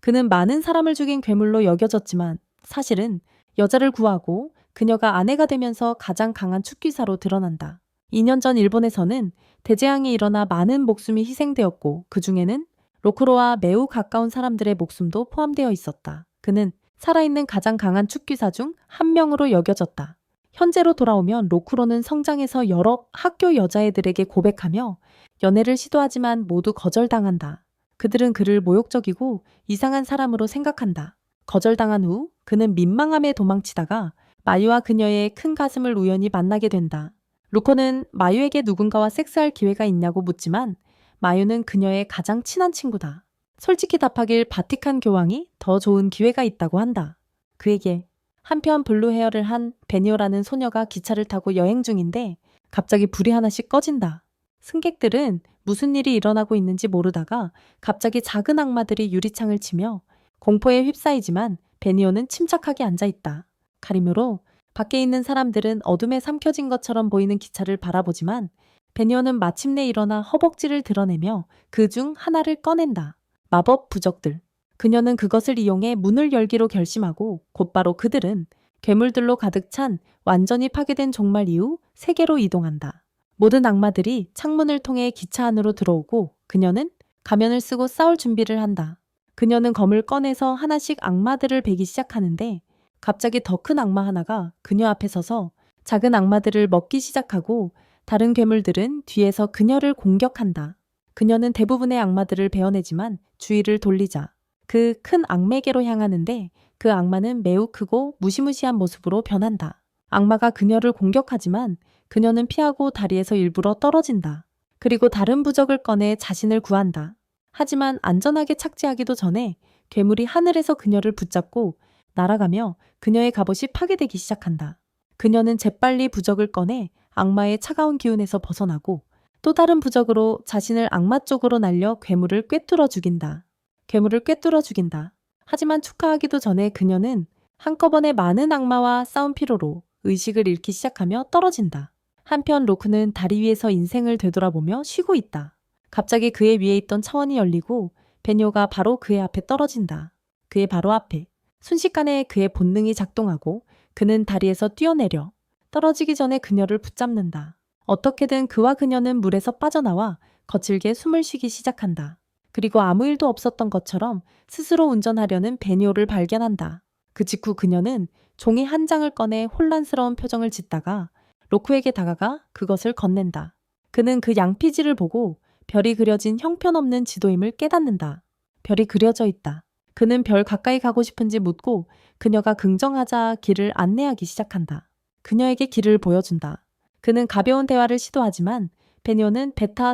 그는 많은 사람을 죽인 괴물로 여겨졌지만 사실은 여자를 구하고 그녀가 아내가 되면서 가장 강한 축기사로 드러난다. 2년 전 일본에서는 대재앙이 일어나 많은 목숨이 희생되었고 그 중에는 로크로와 매우 가까운 사람들의 목숨도 포함되어 있었다. 그는 살아있는 가장 강한 축기사 중 한 명으로 여겨졌다. 현재로 돌아오면 로크로는 성장해서 여러 학교 여자애들에게 고백하며 연애를 시도하지만 모두 거절당한다. 그들은 그를 모욕적이고 이상한 사람으로 생각한다. 거절당한 후 그는 민망함에 도망치다가 마유와 그녀의 큰 가슴을 우연히 만나게 된다. 루커는 마유에게 누군가와 섹스할 기회가 있냐고 묻지만 마유는 그녀의 가장 친한 친구다. 솔직히 답하길 바티칸 교황이 더 좋은 기회가 있다고 한다. 그에게 한편 블루 헤어를 한 베니오라는 소녀가 기차를 타고 여행 중인데 갑자기 불이 하나씩 꺼진다. 승객들은 무슨 일이 일어나고 있는지 모르다가 갑자기 작은 악마들이 유리창을 치며 공포에 휩싸이지만 베니오는 침착하게 앉아있다. 가림으로 밖에 있는 사람들은 어둠에 삼켜진 것처럼 보이는 기차를 바라보지만 베니오는 마침내 일어나 허벅지를 드러내며 그 중 하나를 꺼낸다. 마법 부적들. 그녀는 그것을 이용해 문을 열기로 결심하고 곧바로 그들은 괴물들로 가득 찬 완전히 파괴된 종말 이후 세계로 이동한다. 모든 악마들이 창문을 통해 기차 안으로 들어오고 그녀는 가면을 쓰고 싸울 준비를 한다. 그녀는 검을 꺼내서 하나씩 악마들을 베기 시작하는데 갑자기 더 큰 악마 하나가 그녀 앞에 서서 작은 악마들을 먹기 시작하고 다른 괴물들은 뒤에서 그녀를 공격한다. 그녀는 대부분의 악마들을 베어내지만 주의를 돌리자 그 큰 악매계로 향하는데 그 악마는 매우 크고 무시무시한 모습으로 변한다. 악마가 그녀를 공격하지만 그녀는 피하고 다리에서 일부러 떨어진다. 그리고 다른 부적을 꺼내 자신을 구한다. 하지만 안전하게 착지하기도 전에 괴물이 하늘에서 그녀를 붙잡고 날아가며 그녀의 갑옷이 파괴되기 시작한다. 그녀는 재빨리 부적을 꺼내 악마의 차가운 기운에서 벗어나고 또 다른 부적으로 자신을 악마 쪽으로 날려 괴물을 꿰뚫어 죽인다. 괴물을 꿰뚫어 죽인다. 하지만 축하하기도 전에 그녀는 한꺼번에 많은 악마와 싸운 피로로 의식을 잃기 시작하며 떨어진다. 한편 로크는 다리 위에서 인생을 되돌아보며 쉬고 있다. 갑자기 그의 위에 있던 차원이 열리고 베뇨가 바로 그의 앞에 떨어진다. 그의 바로 앞에. 순식간에 그의 본능이 작동하고 그는 다리에서 뛰어내려 떨어지기 전에 그녀를 붙잡는다. 어떻게든 그와 그녀는 물에서 빠져나와 거칠게 숨을 쉬기 시작한다. 그리고 아무 일도 없었던 것처럼 스스로 운전하려는 베니오를 발견한다. 그 직후 그녀는 종이 한 장을 꺼내 혼란스러운 표정을 짓다가 로크에게 다가가 그것을 건넨다. 그는 그 양피지를 보고 별이 그려진 형편없는 지도임을 깨닫는다. 별이 그려져 있다. 그는 별 가까이 가고 싶은지 묻고 그녀가 긍정하자 길을 안내하기 시작한다. 그녀에게 길을 보여준다. 그는 가벼운 대화를 시도하지만 베니오는 베타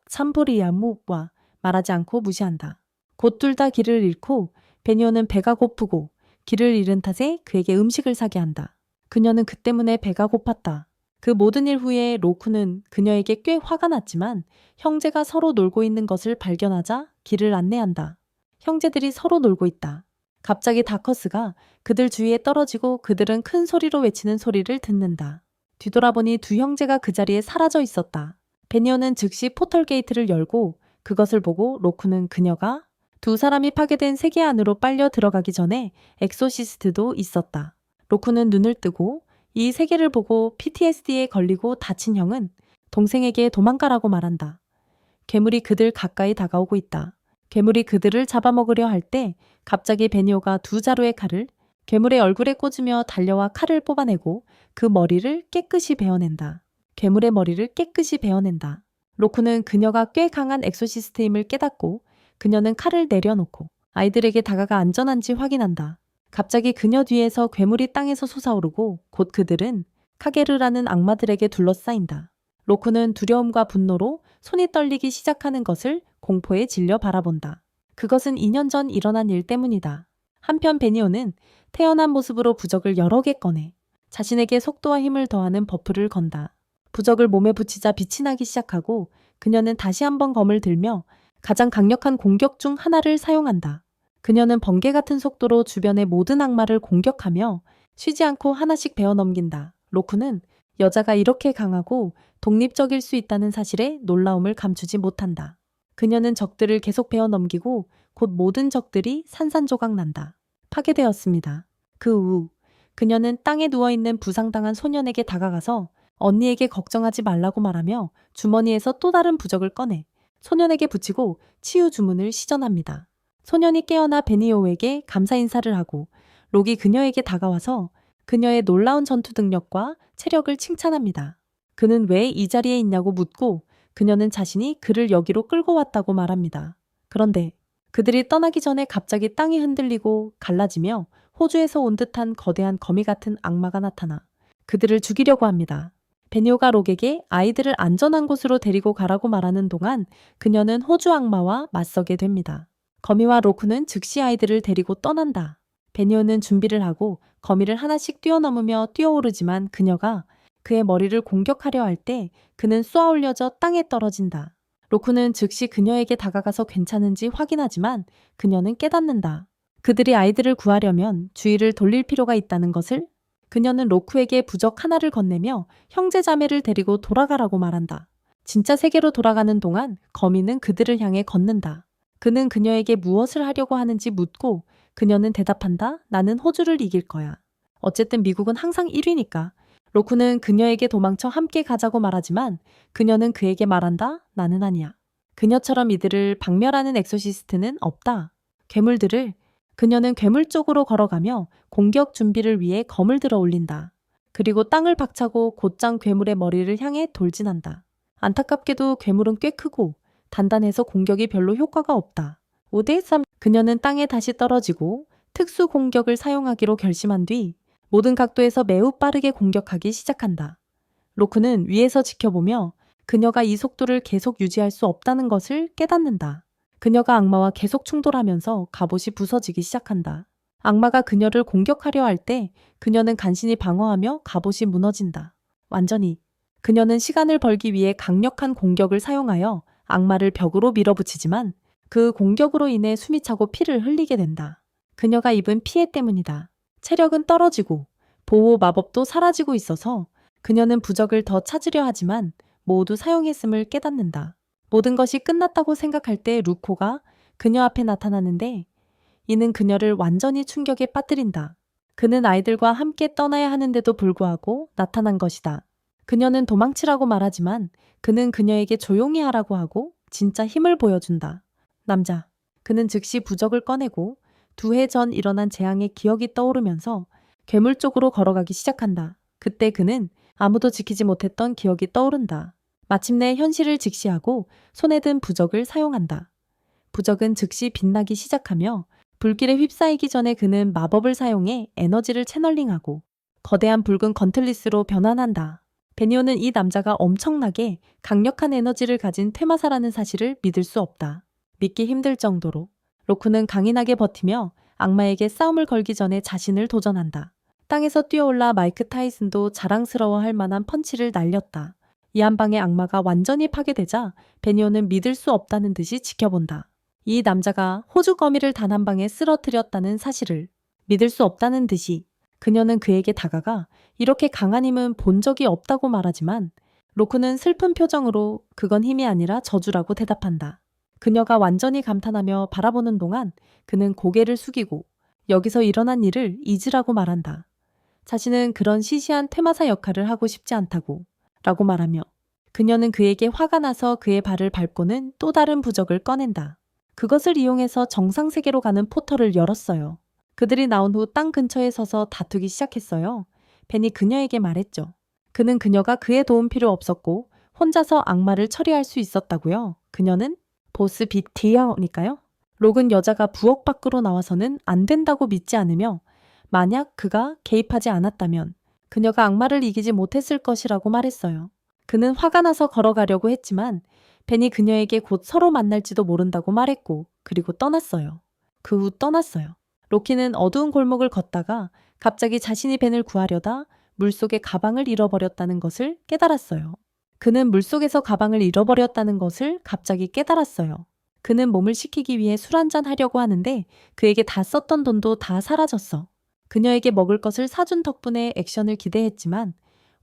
삼보리아무와 말하지 않고 무시한다. 곧 둘 다 길을 잃고 베니오는 배가 고프고 길을 잃은 탓에 그에게 음식을 사게 한다. 그녀는 그 때문에 배가 고팠다. 그 모든 일 후에 로크는 그녀에게 꽤 화가 났지만 형제가 서로 놀고 있는 것을 발견하자 길을 안내한다. 형제들이 서로 놀고 있다. 갑자기 다커스가 그들 주위에 떨어지고 그들은 큰 소리로 외치는 소리를 듣는다. 뒤돌아보니 두 형제가 그 자리에 사라져 있었다. 베니오는 즉시 포털 게이트를 열고 그것을 보고 로크는 그녀가 두 사람이 파괴된 세계 안으로 빨려 들어가기 전에 엑소시스트도 있었다. 로크는 눈을 뜨고 이 세계를 보고 PTSD에 걸리고 다친 형은 동생에게 도망가라고 말한다. 괴물이 그들 가까이 다가오고 있다. 괴물이 그들을 잡아먹으려 할 때 갑자기 베니오가 두 자루의 칼을 괴물의 얼굴에 꽂으며 달려와 칼을 뽑아내고 그 머리를 깨끗이 베어낸다. 괴물의 머리를 깨끗이 베어낸다. 로크는 그녀가 꽤 강한 엑소시스트임을 깨닫고 그녀는 칼을 내려놓고 아이들에게 다가가 안전한지 확인한다. 갑자기 그녀 뒤에서 괴물이 땅에서 솟아오르고 곧 그들은 카게르라는 악마들에게 둘러싸인다. 로크는 두려움과 분노로 손이 떨리기 시작하는 것을 공포에 질려 바라본다. 그것은 2년 전 일어난 일 때문이다. 한편 베니오는 태어난 모습으로 부적을 여러 개 꺼내 자신에게 속도와 힘을 더하는 버프를 건다. 부적을 몸에 붙이자 빛이 나기 시작하고 그녀는 다시 한번 검을 들며 가장 강력한 공격 중 하나를 사용한다. 그녀는 번개 같은 속도로 주변의 모든 악마를 공격하며 쉬지 않고 하나씩 베어넘긴다. 로크는 여자가 이렇게 강하고 독립적일 수 있다는 사실에 놀라움을 감추지 못한다. 그녀는 적들을 계속 베어넘기고 곧 모든 적들이 산산조각 난다. 파괴되었습니다. 그 후 그녀는 땅에 누워있는 부상당한 소년에게 다가가서 언니에게 걱정하지 말라고 말하며 주머니에서 또 다른 부적을 꺼내 소년에게 붙이고 치유 주문을 시전합니다. 소년이 깨어나 베니오에게 감사 인사를 하고 록이 그녀에게 다가와서 그녀의 놀라운 전투 능력과 체력을 칭찬합니다. 그는 왜 이 자리에 있냐고 묻고 그녀는 자신이 그를 여기로 끌고 왔다고 말합니다. 그런데 그들이 떠나기 전에 갑자기 땅이 흔들리고 갈라지며 호주에서 온 듯한 거대한 거미 같은 악마가 나타나 그들을 죽이려고 합니다. 베니오가 록에게 아이들을 안전한 곳으로 데리고 가라고 말하는 동안 그녀는 호주 악마와 맞서게 됩니다. 거미와 로크는 즉시 아이들을 데리고 떠난다. 베니오는 준비를 하고 거미를 하나씩 뛰어넘으며 뛰어오르지만 그녀가 그의 머리를 공격하려 할 때 그는 쏘아 올려져 땅에 떨어진다. 로크는 즉시 그녀에게 다가가서 괜찮은지 확인하지만 그녀는 깨닫는다. 그들이 아이들을 구하려면 주의를 돌릴 필요가 있다는 것을. 그녀는 로크에게 부적 하나를 건네며 형제 자매를 데리고 돌아가라고 말한다. 진짜 세계로 돌아가는 동안 거미는 그들을 향해 걷는다. 그는 그녀에게 무엇을 하려고 하는지 묻고 그녀는 대답한다. 나는 호주를 이길 거야. 어쨌든 미국은 항상 1위니까. 로크는 그녀에게 도망쳐 함께 가자고 말하지만 그녀는 그에게 말한다. 나는 아니야. 그녀처럼 이들을 박멸하는 엑소시스트는 없다. 그녀는 괴물 쪽으로 걸어가며 공격 준비를 위해 검을 들어 올린다. 그리고 땅을 박차고 곧장 괴물의 머리를 향해 돌진한다. 안타깝게도 괴물은 꽤 크고 단단해서 공격이 별로 효과가 없다. 5대3 그녀는 땅에 다시 떨어지고 특수 공격을 사용하기로 결심한 뒤 모든 각도에서 매우 빠르게 공격하기 시작한다. 로크는 위에서 지켜보며 그녀가 이 속도를 계속 유지할 수 없다는 것을 깨닫는다. 그녀가 악마와 계속 충돌하면서 갑옷이 부서지기 시작한다. 악마가 그녀를 공격하려 할 때 그녀는 간신히 방어하며 갑옷이 무너진다. 완전히. 그녀는 시간을 벌기 위해 강력한 공격을 사용하여 악마를 벽으로 밀어붙이지만 그 공격으로 인해 숨이 차고 피를 흘리게 된다. 그녀가 입은 피해 때문이다. 체력은 떨어지고 보호 마법도 사라지고 있어서 그녀는 부적을 더 찾으려 하지만 모두 사용했음을 깨닫는다. 모든 것이 끝났다고 생각할 때 루코가 그녀 앞에 나타나는데 이는 그녀를 완전히 충격에 빠뜨린다. 그는 아이들과 함께 떠나야 하는데도 불구하고 나타난 것이다. 그녀는 도망치라고 말하지만 그는 그녀에게 조용히 하라고 하고 진짜 힘을 보여준다. 남자. 그는 즉시 부적을 꺼내고 2해 전 일어난 재앙의 기억이 떠오르면서 괴물 쪽으로 걸어가기 시작한다. 그때 그는 아무도 지키지 못했던 기억이 떠오른다. 마침내 현실을 직시하고 손에 든 부적을 사용한다. 부적은 즉시 빛나기 시작하며 불길에 휩싸이기 전에 그는 마법을 사용해 에너지를 채널링하고 거대한 붉은 건틀리스로 변환한다. 베니오는 이 남자가 엄청나게 강력한 에너지를 가진 퇴마사라는 사실을 믿을 수 없다. 믿기 힘들 정도로. 로크는 강인하게 버티며 악마에게 싸움을 걸기 전에 자신을 도전한다. 땅에서 뛰어올라 마이크 타이슨도 자랑스러워할 만한 펀치를 날렸다. 이 한 방에 악마가 완전히 파괴되자 베니오는 믿을 수 없다는 듯이 지켜본다. 이 남자가 호주 거미를 단 한 방에 쓰러뜨렸다는 사실을 믿을 수 없다는 듯이 그녀는 그에게 다가가 이렇게 강한 힘은 본 적이 없다고 말하지만 로크는 슬픈 표정으로 그건 힘이 아니라 저주라고 대답한다. 그녀가 완전히 감탄하며 바라보는 동안 그는 고개를 숙이고 여기서 일어난 일을 잊으라고 말한다. 자신은 그런 시시한 퇴마사 역할을 하고 싶지 않다고 라고 말하며 그녀는 그에게 화가 나서 그의 발을 밟고는 또 다른 부적을 꺼낸다. 그것을 이용해서 정상세계로 가는 포털을 열었어요. 그들이 나온 후 땅 근처에 서서 다투기 시작했어요. 벤이 그녀에게 말했죠. 그는 그녀가 그의 도움 필요 없었고 혼자서 악마를 처리할 수 있었다고요. 그녀는 보스 비티어니까요. 록은 여자가 부엌 밖으로 나와서는 안 된다고 믿지 않으며 만약 그가 개입하지 않았다면 그녀가 악마를 이기지 못했을 것이라고 말했어요. 그는 화가 나서 걸어가려고 했지만 벤이 그녀에게 곧 서로 만날지도 모른다고 말했고 그리고 떠났어요. 그 후 떠났어요. 로키는 어두운 골목을 걷다가 갑자기 자신이 벤을 구하려다 물속에 가방을 잃어버렸다는 것을 깨달았어요. 그는 물속에서 가방을 잃어버렸다는 것을 갑자기 깨달았어요. 그는 몸을 식히기 위해 술 한잔 하려고 하는데 그에게 다 썼던 돈도 다 사라졌어. 그녀에게 먹을 것을 사준 덕분에 액션을 기대했지만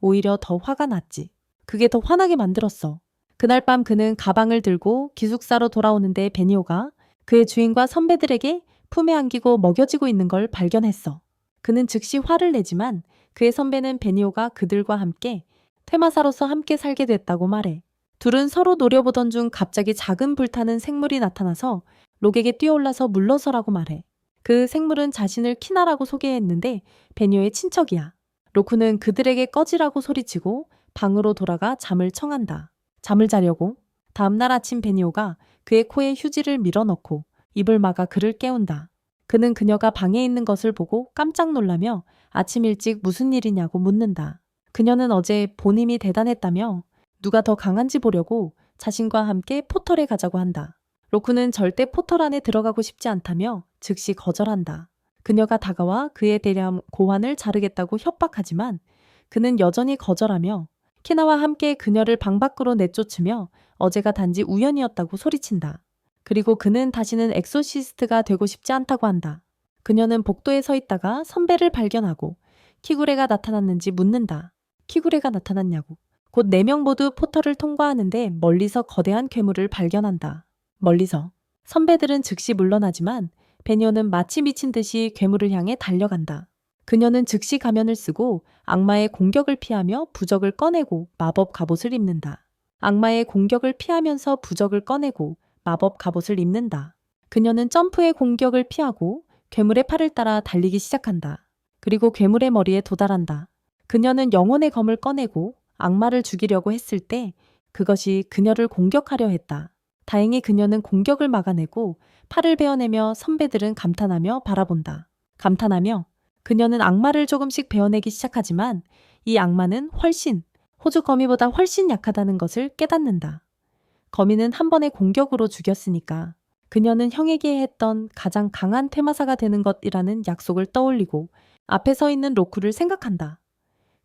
오히려 더 화가 났지. 그게 더 화나게 만들었어. 그날 밤 그는 가방을 들고 기숙사로 돌아오는데 베니오가 그의 주인과 선배들에게 품에 안기고 먹여지고 있는 걸 발견했어. 그는 즉시 화를 내지만 그의 선배는 베니오가 그들과 함께 퇴마사로서 함께 살게 됐다고 말해. 둘은 서로 노려보던 중 갑자기 작은 불타는 생물이 나타나서 록에게 뛰어올라서 물러서라고 말해. 그 생물은 자신을 키나라고 소개했는데 베니오의 친척이야. 로쿠는 그들에게 꺼지라고 소리치고 방으로 돌아가 잠을 청한다. 잠을 자려고 다음날 아침 베니오가 그의 코에 휴지를 밀어넣고 입을 막아 그를 깨운다. 그는 그녀가 방에 있는 것을 보고 깜짝 놀라며 아침 일찍 무슨 일이냐고 묻는다. 그녀는 어제 본인이 대단했다며 누가 더 강한지 보려고 자신과 함께 포털에 가자고 한다. 로쿠는 절대 포털 안에 들어가고 싶지 않다며 즉시 거절한다. 그녀가 다가와 그에 대한 고환을 자르겠다고 협박하지만 그는 여전히 거절하며 키나와 함께 그녀를 방 밖으로 내쫓으며 어제가 단지 우연이었다고 소리친다. 그리고 그는 다시는 엑소시스트가 되고 싶지 않다고 한다. 그녀는 복도에 서 있다가 선배를 발견하고 키구레가 나타났는지 묻는다. 키구레가 나타났냐고. 곧 4명 모두 포털을 통과하는데 멀리서 거대한 괴물을 발견한다. 멀리서. 선배들은 즉시 물러나지만 베니오는 마치 미친 듯이 괴물을 향해 달려간다. 그녀는 즉시 가면을 쓰고 악마의 공격을 피하며 부적을 꺼내고 마법 갑옷을 입는다. 악마의 공격을 피하면서 부적을 꺼내고 마법 갑옷을 입는다. 그녀는 점프의 공격을 피하고 괴물의 팔을 따라 달리기 시작한다. 그리고 괴물의 머리에 도달한다. 그녀는 영혼의 검을 꺼내고 악마를 죽이려고 했을 때 그것이 그녀를 공격하려 했다. 다행히 그녀는 공격을 막아내고 팔을 베어내며 선배들은 감탄하며 바라본다. 감탄하며 그녀는 악마를 조금씩 베어내기 시작하지만 이 악마는 호주 거미보다 훨씬 약하다는 것을 깨닫는다. 거미는 한 번의 공격으로 죽였으니까 그녀는 형에게 했던 가장 강한 퇴마사가 되는 것이라는 약속을 떠올리고 앞에 서 있는 로쿠를 생각한다.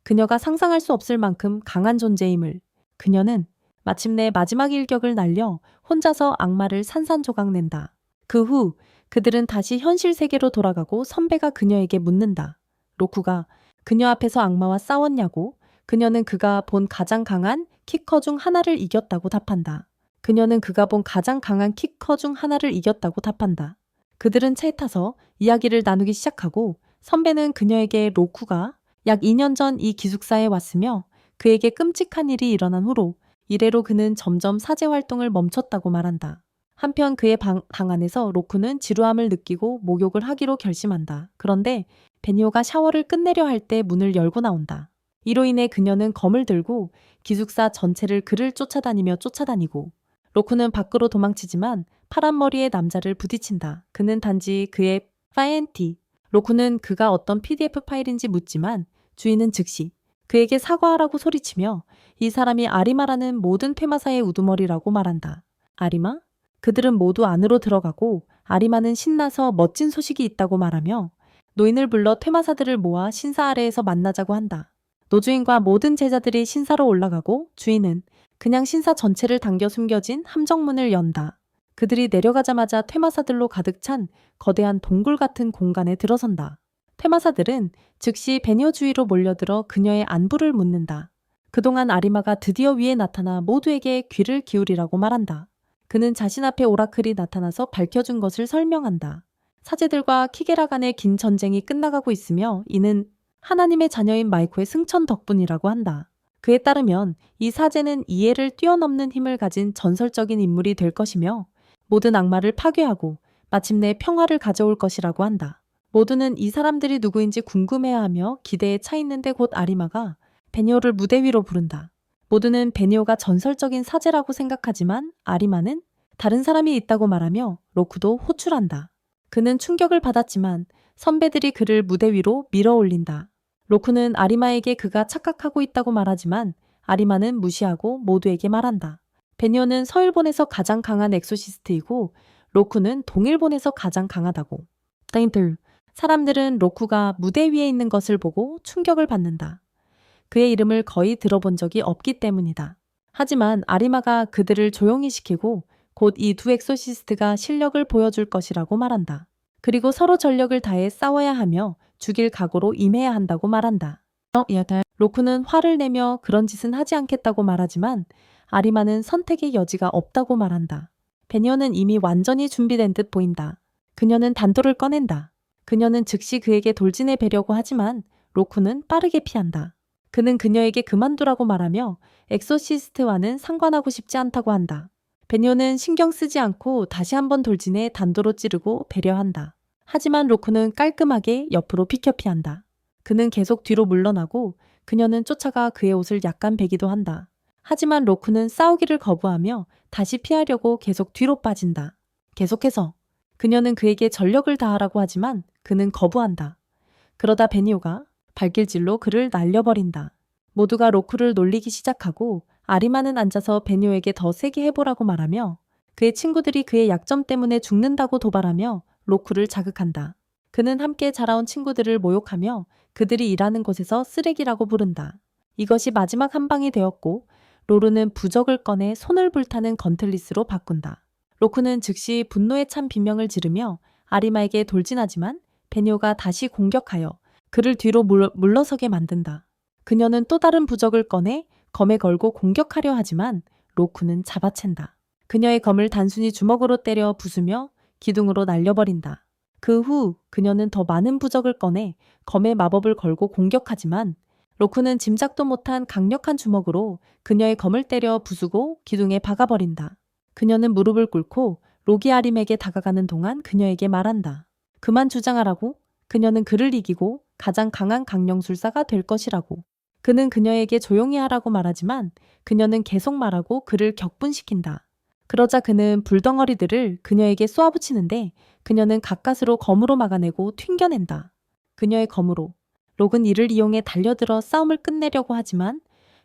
그녀가 상상할 수 없을 만큼 강한 존재임을. 그녀는 마침내 마지막 일격을 날려 혼자서 악마를 산산조각낸다. 그 후 그들은 다시 현실 세계로 돌아가고 선배가 그녀에게 묻는다. 로쿠가 그녀 앞에서 악마와 싸웠냐고. 그녀는 그가 본 가장 강한 키커 중 하나를 이겼다고 답한다. 그녀는 그가 본 가장 강한 키커 중 하나를 이겼다고 답한다. 그들은 차에 타서 이야기를 나누기 시작하고 선배는 그녀에게 로쿠가 약 2년 전 이 기숙사에 왔으며 그에게 끔찍한 일이 일어난 후로 이래로 그는 점점 사제 활동을 멈췄다고 말한다. 한편 그의 방 안에서 로쿠는 지루함을 느끼고 목욕을 하기로 결심한다. 그런데 베니오가 샤워를 끝내려 할 때 문을 열고 나온다. 이로 인해 그녀는 검을 들고 기숙사 전체를 그를 쫓아다니고 로쿠는 밖으로 도망치지만 파란 머리의 남자를 부딪힌다. 그는 단지 그의 파이엔티. 로쿠는 그가 어떤 PDF 파일인지 묻지만 주인은 즉시 그에게 사과하라고 소리치며 이 사람이 아리마라는 모든 퇴마사의 우두머리라고 말한다. 아리마? 그들은 모두 안으로 들어가고 아리마는 신나서 멋진 소식이 있다고 말하며 노인을 불러 퇴마사들을 모아 신사 아래에서 만나자고 한다. 노주인과 모든 제자들이 신사로 올라가고 주인은 그냥 신사 전체를 당겨 숨겨진 함정문을 연다. 그들이 내려가자마자 퇴마사들로 가득 찬 거대한 동굴 같은 공간에 들어선다. 퇴마사들은 즉시 베니오 주위로 몰려들어 그녀의 안부를 묻는다. 그동안 아리마가 드디어 위에 나타나 모두에게 귀를 기울이라고 말한다. 그는 자신 앞에 오라클이 나타나서 밝혀준 것을 설명한다. 사제들과 키게라 간의 긴 전쟁이 끝나가고 있으며 이는 하나님의 자녀인 마이코의 승천 덕분이라고 한다. 그에 따르면 이 사제는 이해를 뛰어넘는 힘을 가진 전설적인 인물이 될 것이며 모든 악마를 파괴하고 마침내 평화를 가져올 것이라고 한다. 모두는 이 사람들이 누구인지 궁금해하며 기대에 차 있는데 곧 아리마가 베니오를 무대 위로 부른다. 모두는 베니오가 전설적인 사제라고 생각하지만 아리마는 다른 사람이 있다고 말하며 로쿠도 호출한다. 그는 충격을 받았지만 선배들이 그를 무대 위로 밀어 올린다. 로쿠는 아리마에게 그가 착각하고 있다고 말하지만 아리마는 무시하고 모두에게 말한다. 베니오는 서일본에서 가장 강한 엑소시스트이고 로쿠는 동일본에서 가장 강하다고. 사람들은 로쿠가 무대 위에 있는 것을 보고 충격을 받는다. 그의 이름을 거의 들어본 적이 없기 때문이다. 하지만 아리마가 그들을 조용히 시키고 곧 이 두 엑소시스트가 실력을 보여줄 것이라고 말한다. 그리고 서로 전력을 다해 싸워야 하며 죽일 각오로 임해야 한다고 말한다. 로쿠는 화를 내며 그런 짓은 하지 않겠다고 말하지만 아리마는 선택의 여지가 없다고 말한다. 베니오는 이미 완전히 준비된 듯 보인다. 그녀는 단도를 꺼낸다. 그녀는 즉시 그에게 돌진해 배려고 하지만 로쿠는 빠르게 피한다. 그는 그녀에게 그만두라고 말하며 엑소시스트와는 상관하고 싶지 않다고 한다. 베니오는 신경 쓰지 않고 다시 한번 돌진해 단도로 찌르고 배려한다. 하지만 로쿠는 깔끔하게 옆으로 비켜 피한다. 그는 계속 뒤로 물러나고 그녀는 쫓아가 그의 옷을 약간 베기도 한다. 하지만 로쿠는 싸우기를 거부하며 다시 피하려고 계속 뒤로 빠진다. 계속해서 그녀는 그에게 전력을 다하라고 하지만 그는 거부한다. 그러다 베니오가 발길질로 그를 날려버린다. 모두가 로쿠를 놀리기 시작하고 아리마는 앉아서 베니오에게 더 세게 해보라고 말하며 그의 친구들이 그의 약점 때문에 죽는다고 도발하며 로쿠를 자극한다. 그는 함께 자라온 친구들을 모욕하며 그들이 일하는 곳에서 쓰레기라고 부른다. 이것이 마지막 한 방이 되었고 로르는 부적을 꺼내 손을 불타는 건틀리스로 바꾼다. 로쿠는 즉시 분노에 찬 비명을 지르며 아리마에게 돌진하지만 베니오가 다시 공격하여 그를 뒤로 물러서게 만든다. 그녀는 또 다른 부적을 꺼내 검에 걸고 공격하려 하지만 로쿠는 잡아챈다. 그녀의 검을 단순히 주먹으로 때려 부수며 기둥으로 날려버린다. 그 후 그녀는 더 많은 부적을 꺼내 검에 마법을 걸고 공격하지만 로쿠는 짐작도 못한 강력한 주먹으로 그녀의 검을 때려 부수고 기둥에 박아버린다. 그녀는 무릎을 꿇고 로기 아림에게 다가가는 동안 그녀에게 말한다. 그만 주장하라고. 그녀는 그를 이기고 가장 강한 강령술사가 될 것이라고. 그는 그녀에게 조용히 하라고 말하지만 그녀는 계속 말하고 그를 격분시킨다. 그러자 그는 불덩어리들을 그녀에게 쏘아붙이는데 그녀는 가까스로 검으로 막아내고 튕겨낸다. 그녀의 검으로. 록은 이를 이용해 달려들어 싸움을 끝내려고 하지만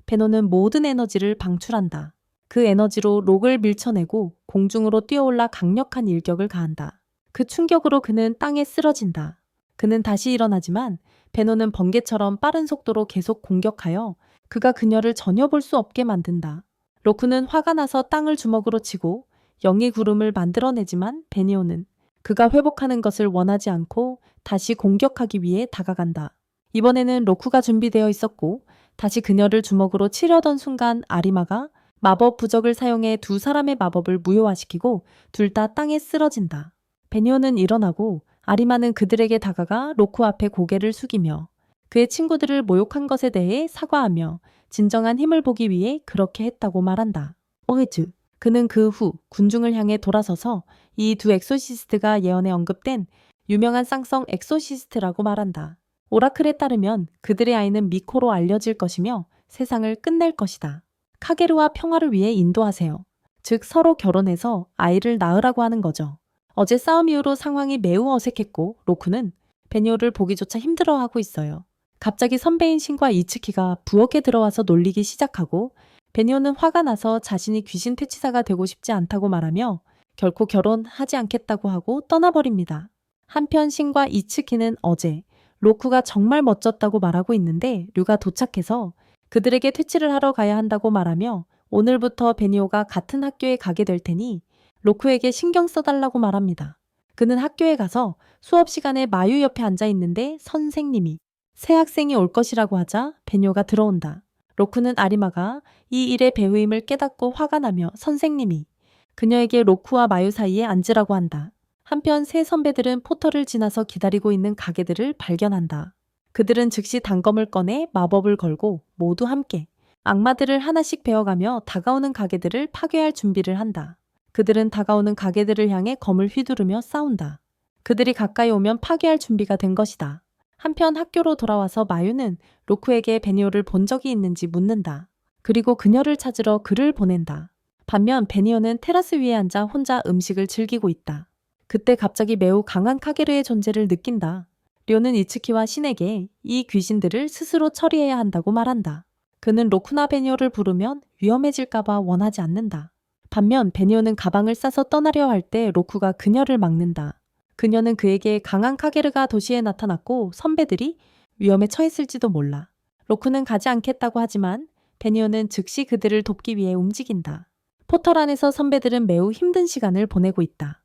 베노는 모든 에너지를 방출한다. 그 에너지로 록을 밀쳐내고 공중으로 뛰어올라 강력한 일격을 가한다. 그 충격으로 그는 땅에 쓰러진다. 그는 다시 일어나지만 베노는 번개처럼 빠른 속도로 계속 공격하여 그가 그녀를 전혀 볼 수 없게 만든다. 로쿠는 화가 나서 땅을 주먹으로 치고 영의 구름을 만들어내지만 베니오는 그가 회복하는 것을 원하지 않고 다시 공격하기 위해 다가간다. 이번에는 로쿠가 준비되어 있었고 다시 그녀를 주먹으로 치려던 순간 아리마가 마법 부적을 사용해 두 사람의 마법을 무효화시키고 둘 다 땅에 쓰러진다. 베니오는 일어나고 아리마는 그들에게 다가가 로쿠 앞에 고개를 숙이며 그의 친구들을 모욕한 것에 대해 사과하며 진정한 힘을 보기 위해 그렇게 했다고 말한다. 어헤즈. 그는 그 후 군중을 향해 돌아서서 이 두 엑소시스트가 예언에 언급된 유명한 쌍성 엑소시스트라고 말한다. 오라클에 따르면 그들의 아이는 미코로 알려질 것이며 세상을 끝낼 것이다. 카게르와 평화를 위해 인도하세요. 즉 서로 결혼해서 아이를 낳으라고 하는 거죠. 어제 싸움 이후로 상황이 매우 어색했고 로쿠는 베니오를 보기조차 힘들어하고 있어요. 갑자기 선배인 신과 이츠키가 부엌에 들어와서 놀리기 시작하고 베니오는 화가 나서 자신이 귀신 퇴치사가 되고 싶지 않다고 말하며 결코 결혼하지 않겠다고 하고 떠나버립니다. 한편 신과 이츠키는 어제 로쿠가 정말 멋졌다고 말하고 있는데 류가 도착해서 그들에게 퇴치를 하러 가야 한다고 말하며 오늘부터 베니오가 같은 학교에 가게 될 테니 로쿠에게 신경 써달라고 말합니다. 그는 학교에 가서 수업 시간에 마유 옆에 앉아 있는데 선생님이 새 학생이 올 것이라고 하자 베니오가 들어온다. 로쿠는 아리마가 이 일의 배후임을 깨닫고 화가 나며 선생님이 그녀에게 로쿠와 마유 사이에 앉으라고 한다. 한편 세 선배들은 포털을 지나서 기다리고 있는 가게들을 발견한다. 그들은 즉시 단검을 꺼내 마법을 걸고 모두 함께 악마들을 하나씩 베어가며 다가오는 가게들을 파괴할 준비를 한다. 그들은 다가오는 가게들을 향해 검을 휘두르며 싸운다. 그들이 가까이 오면 파괴할 준비가 된 것이다. 한편 학교로 돌아와서 마유는 로쿠에게 베니오를 본 적이 있는지 묻는다. 그리고 그녀를 찾으러 그를 보낸다. 반면 베니오는 테라스 위에 앉아 혼자 음식을 즐기고 있다. 그때 갑자기 매우 강한 카게르의 존재를 느낀다. 료는 이츠키와 신에게 이 귀신들을 스스로 처리해야 한다고 말한다. 그는 로쿠나 베니오를 부르면 위험해질까봐 원하지 않는다. 반면 베니오는 가방을 싸서 떠나려 할 때 로쿠가 그녀를 막는다. 그녀는 그에게 강한 카게르가 도시에 나타났고 선배들이 위험에 처했을지도 몰라. 로쿠는 가지 않겠다고 하지만 베니오는 즉시 그들을 돕기 위해 움직인다. 포털 안에서 선배들은 매우 힘든 시간을 보내고 있다.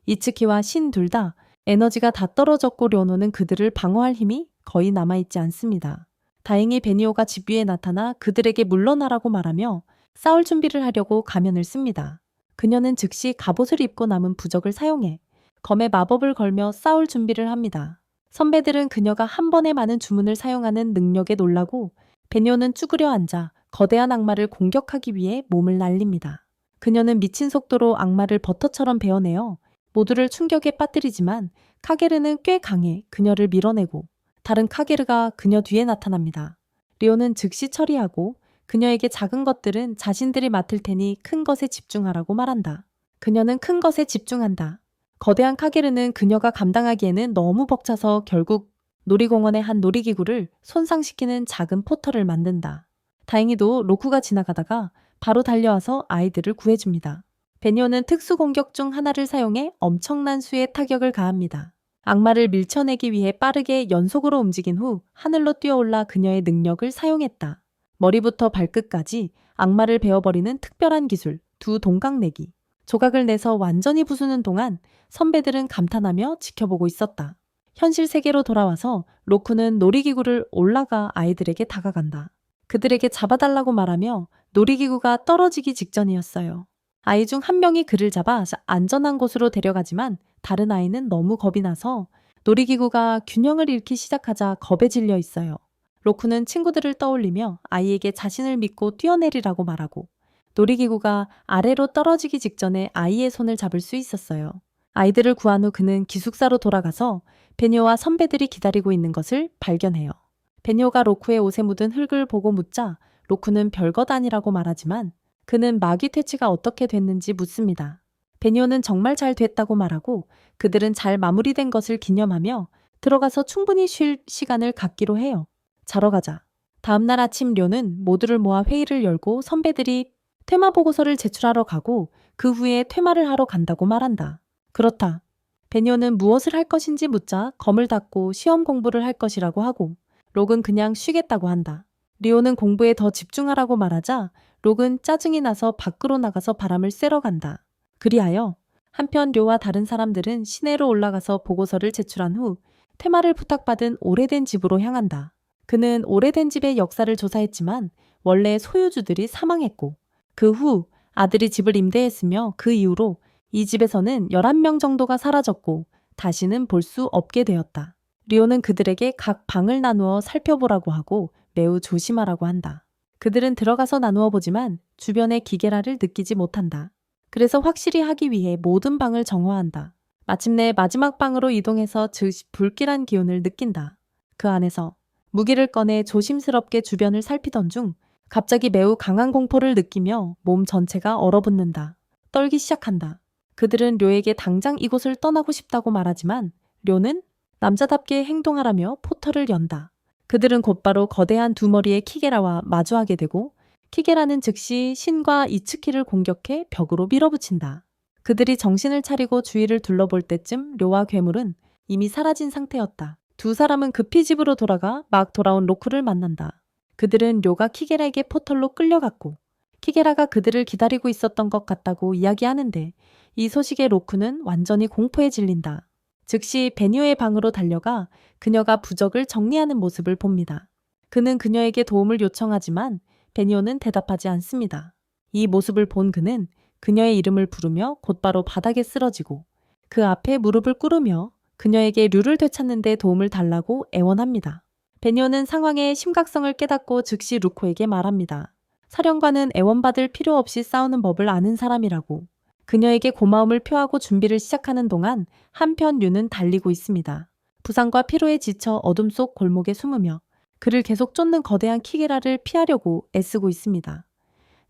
이츠키와 신 둘 다 에너지가 다 떨어졌고 료노는 그들을 방어할 힘이 거의 남아있지 않습니다. 다행히 베니오가 집 위에 나타나 그들에게 물러나라고 말하며 싸울 준비를 하려고 가면을 씁니다. 그녀는 즉시 갑옷을 입고 남은 부적을 사용해 검의 마법을 걸며 싸울 준비를 합니다. 선배들은 그녀가 한 번에 많은 주문을 사용하는 능력에 놀라고 베뇨는 쭈그려 앉아 거대한 악마를 공격하기 위해 몸을 날립니다. 그녀는 미친 속도로 악마를 버터처럼 베어내어 모두를 충격에 빠뜨리지만 카게르는 꽤 강해 그녀를 밀어내고 다른 카게르가 그녀 뒤에 나타납니다. 리오는 즉시 처리하고 그녀에게 작은 것들은 자신들이 맡을 테니 큰 것에 집중하라고 말한다. 그녀는 큰 것에 집중한다. 거대한 카게르는 그녀가 감당하기에는 너무 벅차서 결국 놀이공원의 한 놀이기구를 손상시키는 작은 포털을 만든다. 다행히도 로쿠가 지나가다가 바로 달려와서 아이들을 구해줍니다. 베니오는 특수공격 중 하나를 사용해 엄청난 수의 타격을 가합니다. 악마를 밀쳐내기 위해 빠르게 연속으로 움직인 후 하늘로 뛰어올라 그녀의 능력을 사용했다. 머리부터 발끝까지 악마를 베어버리는 특별한 기술, 두 동강내기. 조각을 내서 완전히 부수는 동안 선배들은 감탄하며 지켜보고 있었다. 현실 세계로 돌아와서 로쿠는 놀이기구를 올라가 아이들에게 다가간다. 그들에게 잡아달라고 말하며 놀이기구가 떨어지기 직전이었어요. 아이 중 한 명이 그를 잡아 안전한 곳으로 데려가지만 다른 아이는 너무 겁이 나서 놀이기구가 균형을 잃기 시작하자 겁에 질려 있어요. 로쿠는 친구들을 떠올리며 아이에게 자신을 믿고 뛰어내리라고 말하고 놀이기구가 아래로 떨어지기 직전에 아이의 손을 잡을 수 있었어요. 아이들을 구한 후 그는 기숙사로 돌아가서 베니오와 선배들이 기다리고 있는 것을 발견해요. 베니오가 로쿠의 옷에 묻은 흙을 보고 묻자 로쿠는 별것 아니라고 말하지만 그는 마귀 퇴치가 어떻게 됐는지 묻습니다. 베니오는 정말 잘 됐다고 말하고 그들은 잘 마무리된 것을 기념하며 들어가서 충분히 쉴 시간을 갖기로 해요. 자러 가자. 다음날 아침 료는 모두를 모아 회의를 열고 선배들이 퇴마 보고서를 제출하러 가고 그 후에 퇴마를 하러 간다고 말한다. 그렇다. 베니오는 무엇을 할 것인지 묻자 검을 닫고 시험 공부를 할 것이라고 하고 록은 그냥 쉬겠다고 한다. 리오는 공부에 더 집중하라고 말하자 록은 짜증이 나서 밖으로 나가서 바람을 쐬러 간다. 그리하여 한편 료와 다른 사람들은 시내로 올라가서 보고서를 제출한 후 퇴마를 부탁받은 오래된 집으로 향한다. 그는 오래된 집의 역사를 조사했지만 원래 소유주들이 사망했고 그 후 아들이 집을 임대했으며 그 이후로 이 집에서는 11명 정도가 사라졌고 다시는 볼 수 없게 되었다. 리오는 그들에게 각 방을 나누어 살펴보라고 하고 매우 조심하라고 한다. 그들은 들어가서 나누어 보지만 주변의 기계라를 느끼지 못한다. 그래서 확실히 하기 위해 모든 방을 정화한다. 마침내 마지막 방으로 이동해서 즉시 불길한 기운을 느낀다. 그 안에서 무기를 꺼내 조심스럽게 주변을 살피던 중 갑자기 매우 강한 공포를 느끼며 몸 전체가 얼어붙는다. 떨기 시작한다. 그들은 료에게 당장 이곳을 떠나고 싶다고 말하지만 료는 남자답게 행동하라며 포털을 연다. 그들은 곧바로 거대한 두 머리의 키게라와 마주하게 되고 키게라는 즉시 신과 이츠키를 공격해 벽으로 밀어붙인다. 그들이 정신을 차리고 주위를 둘러볼 때쯤 료와 괴물은 이미 사라진 상태였다. 두 사람은 급히 집으로 돌아가 막 돌아온 로쿠를 만난다. 그들은 료가 키게라에게 포털로 끌려갔고 키게라가 그들을 기다리고 있었던 것 같다고 이야기하는데 이 소식에 로쿠는 완전히 공포에 질린다. 즉시 베니오의 방으로 달려가 그녀가 부적을 정리하는 모습을 봅니다. 그는 그녀에게 도움을 요청하지만 베니오는 대답하지 않습니다. 이 모습을 본 그는 그녀의 이름을 부르며 곧바로 바닥에 쓰러지고 그 앞에 무릎을 꿇으며 그녀에게 류를 되찾는 데 도움을 달라고 애원합니다. 베니오는 상황의 심각성을 깨닫고 즉시 루코에게 말합니다. 사령관은 애원받을 필요 없이 싸우는 법을 아는 사람이라고. 그녀에게 고마움을 표하고 준비를 시작하는 동안 한편 류는 달리고 있습니다. 부상과 피로에 지쳐 어둠 속 골목에 숨으며 그를 계속 쫓는 거대한 키게라를 피하려고 애쓰고 있습니다.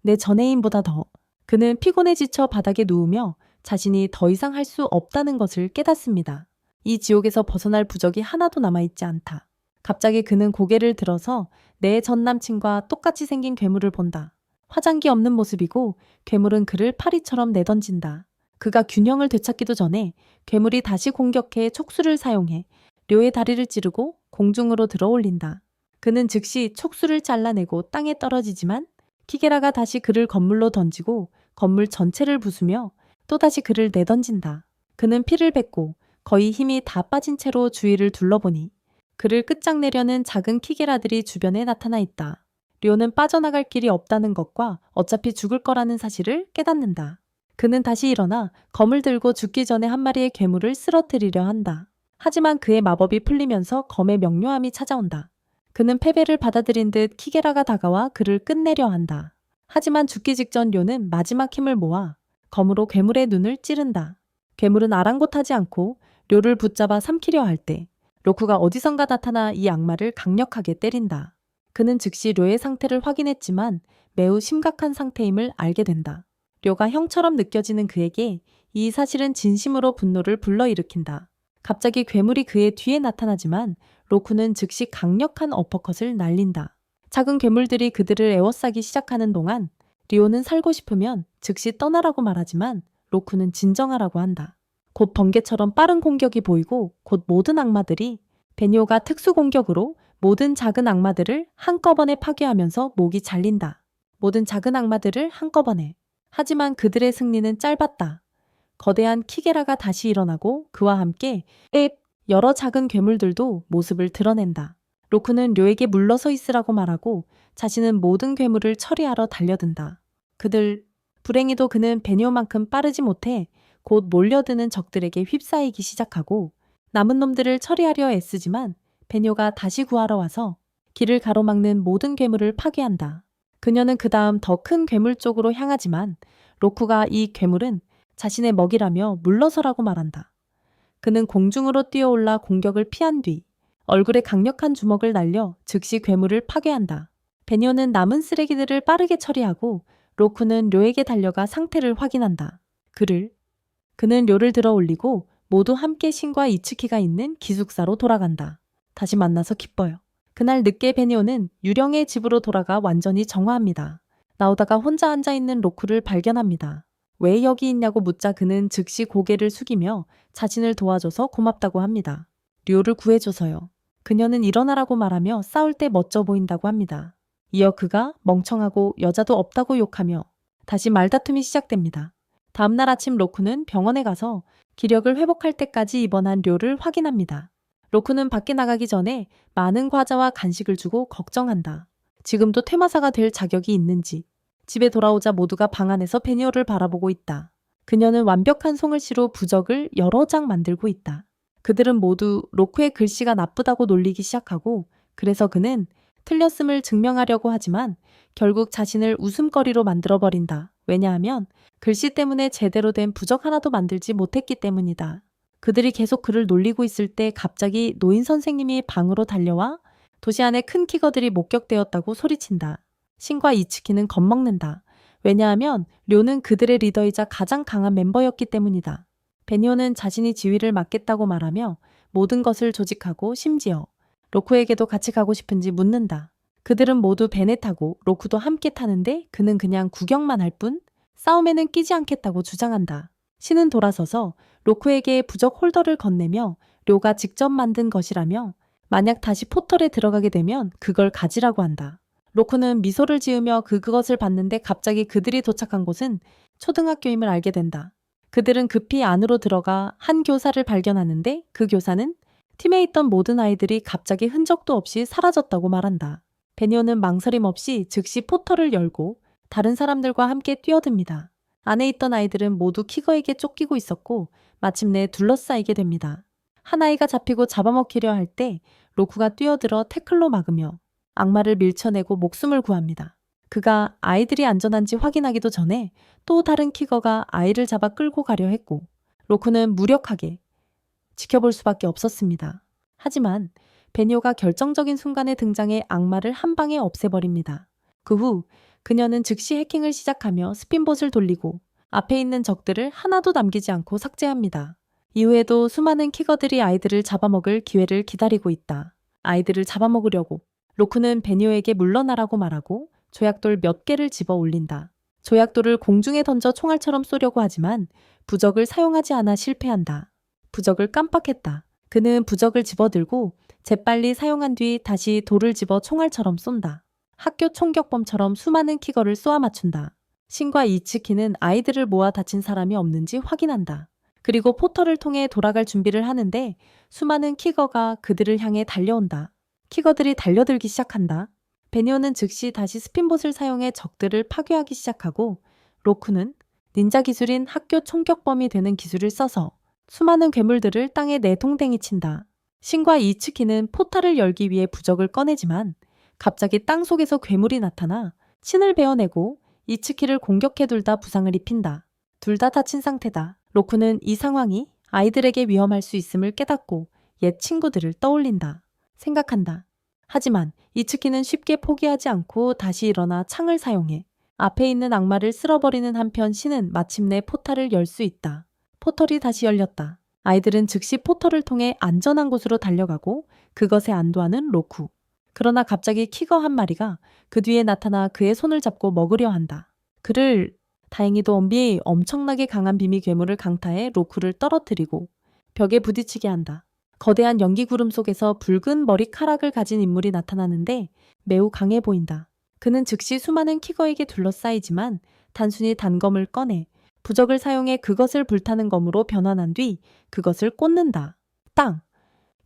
내 전애인보다 더. 그는 피곤에 지쳐 바닥에 누우며 자신이 더 이상 할 수 없다는 것을 깨닫습니다. 이 지옥에서 벗어날 부적이 하나도 남아있지 않다. 갑자기 그는 고개를 들어서 내 전남친과 똑같이 생긴 괴물을 본다. 화장기 없는 모습이고 괴물은 그를 파리처럼 내던진다. 그가 균형을 되찾기도 전에 괴물이 다시 공격해 촉수를 사용해 료의 다리를 찌르고 공중으로 들어 올린다. 그는 즉시 촉수를 잘라내고 땅에 떨어지지만 키게라가 다시 그를 건물로 던지고 건물 전체를 부수며 또다시 그를 내던진다. 그는 피를 뱉고 거의 힘이 다 빠진 채로 주위를 둘러보니 그를 끝장내려는 작은 키게라들이 주변에 나타나 있다. 료는 빠져나갈 길이 없다는 것과 어차피 죽을 거라는 사실을 깨닫는다. 그는 다시 일어나 검을 들고 죽기 전에 한 마리의 괴물을 쓰러뜨리려 한다. 하지만 그의 마법이 풀리면서 검의 명료함이 찾아온다. 그는 패배를 받아들인 듯 키게라가 다가와 그를 끝내려 한다. 하지만 죽기 직전 료는 마지막 힘을 모아 검으로 괴물의 눈을 찌른다. 괴물은 아랑곳하지 않고 료를 붙잡아 삼키려 할 때 로쿠가 어디선가 나타나 이 악마를 강력하게 때린다. 그는 즉시 료의 상태를 확인했지만 매우 심각한 상태임을 알게 된다. 료가 형처럼 느껴지는 그에게 이 사실은 진심으로 분노를 불러일으킨다. 갑자기 괴물이 그의 뒤에 나타나지만 로쿠는 즉시 강력한 어퍼컷을 날린다. 작은 괴물들이 그들을 에워싸기 시작하는 동안 리오는 살고 싶으면 즉시 떠나라고 말하지만 로쿠는 진정하라고 한다. 곧 번개처럼 빠른 공격이 보이고 곧 모든 악마들이 베니오가 특수 공격으로 모든 작은 악마들을 한꺼번에 파괴하면서 목이 잘린다. 모든 작은 악마들을 한꺼번에. 하지만 그들의 승리는 짧았다. 거대한 키게라가 다시 일어나고 그와 함께 여러 작은 괴물들도 모습을 드러낸다. 로쿠는 료에게 물러서 있으라고 말하고 자신은 모든 괴물을 처리하러 달려든다. 불행히도 그는 베니오만큼 빠르지 못해 곧 몰려드는 적들에게 휩싸이기 시작하고 남은 놈들을 처리하려 애쓰지만 베니오가 다시 구하러 와서 길을 가로막는 모든 괴물을 파괴한다. 그녀는 그 다음 더 큰 괴물 쪽으로 향하지만 로쿠가 이 괴물은 자신의 먹이라며 물러서라고 말한다. 그는 공중으로 뛰어올라 공격을 피한 뒤 얼굴에 강력한 주먹을 날려 즉시 괴물을 파괴한다. 베니오는 남은 쓰레기들을 빠르게 처리하고 로쿠는 료에게 달려가 상태를 확인한다. 그는 료를 들어 올리고 모두 함께 신과 이츠키가 있는 기숙사로 돌아간다. 다시 만나서 기뻐요. 그날 늦게 베니오는 유령의 집으로 돌아가 완전히 정화합니다. 나오다가 혼자 앉아있는 로쿠를 발견합니다. 왜 여기 있냐고 묻자 그는 즉시 고개를 숙이며 자신을 도와줘서 고맙다고 합니다. 료를 구해줘서요. 그녀는 일어나라고 말하며 싸울 때 멋져 보인다고 합니다. 이어 그가 멍청하고 여자도 없다고 욕하며 다시 말다툼이 시작됩니다. 다음날 아침 로쿠는 병원에 가서 기력을 회복할 때까지 입원한 료를 확인합니다. 로쿠는 밖에 나가기 전에 많은 과자와 간식을 주고 걱정한다. 지금도 퇴마사가 될 자격이 있는지. 집에 돌아오자 모두가 방 안에서 베니오를 바라보고 있다. 그녀는 완벽한 송글씨로 부적을 여러 장 만들고 있다. 그들은 모두 로쿠의 글씨가 나쁘다고 놀리기 시작하고 그래서 그는 틀렸음을 증명하려고 하지만 결국 자신을 웃음거리로 만들어버린다. 왜냐하면 글씨 때문에 제대로 된 부적 하나도 만들지 못했기 때문이다. 그들이 계속 그를 놀리고 있을 때 갑자기 노인 선생님이 방으로 달려와 도시 안에 큰 키거들이 목격되었다고 소리친다. 신과 이츠키는 겁먹는다. 왜냐하면 료는 그들의 리더이자 가장 강한 멤버였기 때문이다. 베니오는 자신이 지휘를 맡겠다고 말하며 모든 것을 조직하고 심지어 로쿠에게도 같이 가고 싶은지 묻는다. 그들은 모두 벤에 타고 로쿠도 함께 타는데 그는 그냥 구경만 할 뿐 싸움에는 끼지 않겠다고 주장한다. 신은 돌아서서 로쿠에게 부적 홀더를 건네며 료가 직접 만든 것이라며 만약 다시 포털에 들어가게 되면 그걸 가지라고 한다. 로쿠는 미소를 지으며 그것을 봤는데 갑자기 그들이 도착한 곳은 초등학교임을 알게 된다. 그들은 급히 안으로 들어가 한 교사를 발견하는데 그 교사는 팀에 있던 모든 아이들이 갑자기 흔적도 없이 사라졌다고 말한다. 베니오는 망설임 없이 즉시 포털을 열고 다른 사람들과 함께 뛰어듭니다. 안에 있던 아이들은 모두 키거에게 쫓기고 있었고 마침내 둘러싸이게 됩니다. 한 아이가 잡히고 잡아먹히려 할 때 로쿠가 뛰어들어 태클로 막으며 악마를 밀쳐내고 목숨을 구합니다. 그가 아이들이 안전한지 확인하기도 전에 또 다른 키거가 아이를 잡아 끌고 가려 했고 로쿠는 무력하게 지켜볼 수밖에 없었습니다. 하지만 베니오가 결정적인 순간에 등장해 악마를 한 방에 없애버립니다. 그 후 그녀는 즉시 해킹을 시작하며 스핀봇을 돌리고 앞에 있는 적들을 하나도 남기지 않고 삭제합니다. 이후에도 수많은 키거들이 아이들을 잡아먹을 기회를 기다리고 있다. 아이들을 잡아먹으려고 로쿠는 베니오에게 물러나라고 말하고 조약돌 몇 개를 집어 올린다. 조약돌을 공중에 던져 총알처럼 쏘려고 하지만 부적을 사용하지 않아 실패한다. 부적을 깜빡했다. 그는 부적을 집어들고 재빨리 사용한 뒤 다시 돌을 집어 총알처럼 쏜다. 학교 총격범처럼 수많은 키거를 쏘아 맞춘다. 신과 이츠키는 아이들을 모아 다친 사람이 없는지 확인한다. 그리고 포털을 통해 돌아갈 준비를 하는데 수많은 키거가 그들을 향해 달려온다. 키거들이 달려들기 시작한다. 베니오는 즉시 다시 스핀봇을 사용해 적들을 파괴하기 시작하고 로쿠는 닌자 기술인 학교 총격범이 되는 기술을 써서 수많은 괴물들을 땅에 내통댕이 친다. 신과 이츠키는 포탈을 열기 위해 부적을 꺼내지만 갑자기 땅 속에서 괴물이 나타나 신을 베어내고 이츠키를 공격해 둘 다 부상을 입힌다. 둘 다 다친 상태다. 로쿠는 이 상황이 아이들에게 위험할 수 있음을 깨닫고 옛 친구들을 떠올린다. 생각한다. 하지만 이츠키는 쉽게 포기하지 않고 다시 일어나 창을 사용해 앞에 있는 악마를 쓸어버리는 한편 신은 마침내 포탈을 열 수 있다. 포털이 다시 열렸다. 아이들은 즉시 포털을 통해 안전한 곳으로 달려가고 그것에 안도하는 로쿠. 그러나 갑자기 키거 한 마리가 그 뒤에 나타나 그의 손을 잡고 먹으려 한다. 다행히도 엄비의 엄청나게 강한 비미 괴물을 강타해 로쿠를 떨어뜨리고 벽에 부딪히게 한다. 거대한 연기 구름 속에서 붉은 머리카락을 가진 인물이 나타나는데 매우 강해 보인다. 그는 즉시 수많은 키거에게 둘러싸이지만 단순히 단검을 꺼내 부적을 사용해 그것을 불타는 검으로 변환한 뒤 그것을 꽂는다. 땅!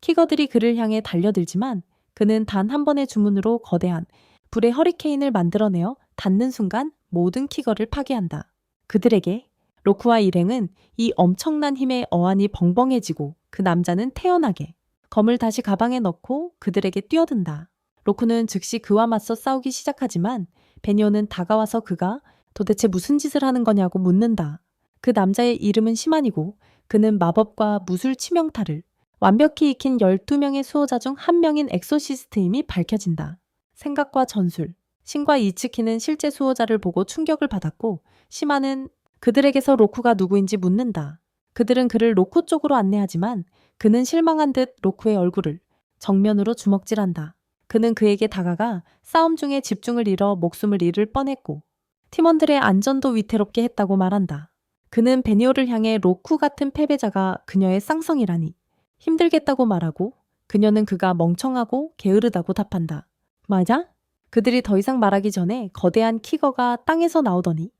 키거들이 그를 향해 달려들지만 그는 단 한 번의 주문으로 거대한 불의 허리케인을 만들어내어 닿는 순간 모든 키거를 파괴한다. 그들에게 로쿠와 일행은 이 엄청난 힘에 어안이 벙벙해지고 그 남자는 태연하게 검을 다시 가방에 넣고 그들에게 뛰어든다. 로쿠는 즉시 그와 맞서 싸우기 시작하지만 베니오는 다가와서 그가 도대체 무슨 짓을 하는 거냐고 묻는다. 그 남자의 이름은 시만이고 그는 마법과 무술 치명타를 완벽히 익힌 12명의 수호자 중 한 명인 엑소시스트임이 밝혀진다. 생각과 전술. 신과 이츠키는 실제 수호자를 보고 충격을 받았고 시만은 그들에게서 로쿠가 누구인지 묻는다. 그들은 그를 로쿠 쪽으로 안내하지만 그는 실망한 듯 로쿠의 얼굴을 정면으로 주먹질한다. 그는 그에게 다가가 싸움 중에 집중을 잃어 목숨을 잃을 뻔했고 팀원들의 안전도 위태롭게 했다고 말한다. 그는 베니오를 향해 로쿠 같은 패배자가 그녀의 쌍성이라니 힘들겠다고 말하고 그녀는 그가 멍청하고 게으르다고 답한다. 맞아? 그들이 더 이상 말하기 전에 거대한 키거가 땅에서 나오더니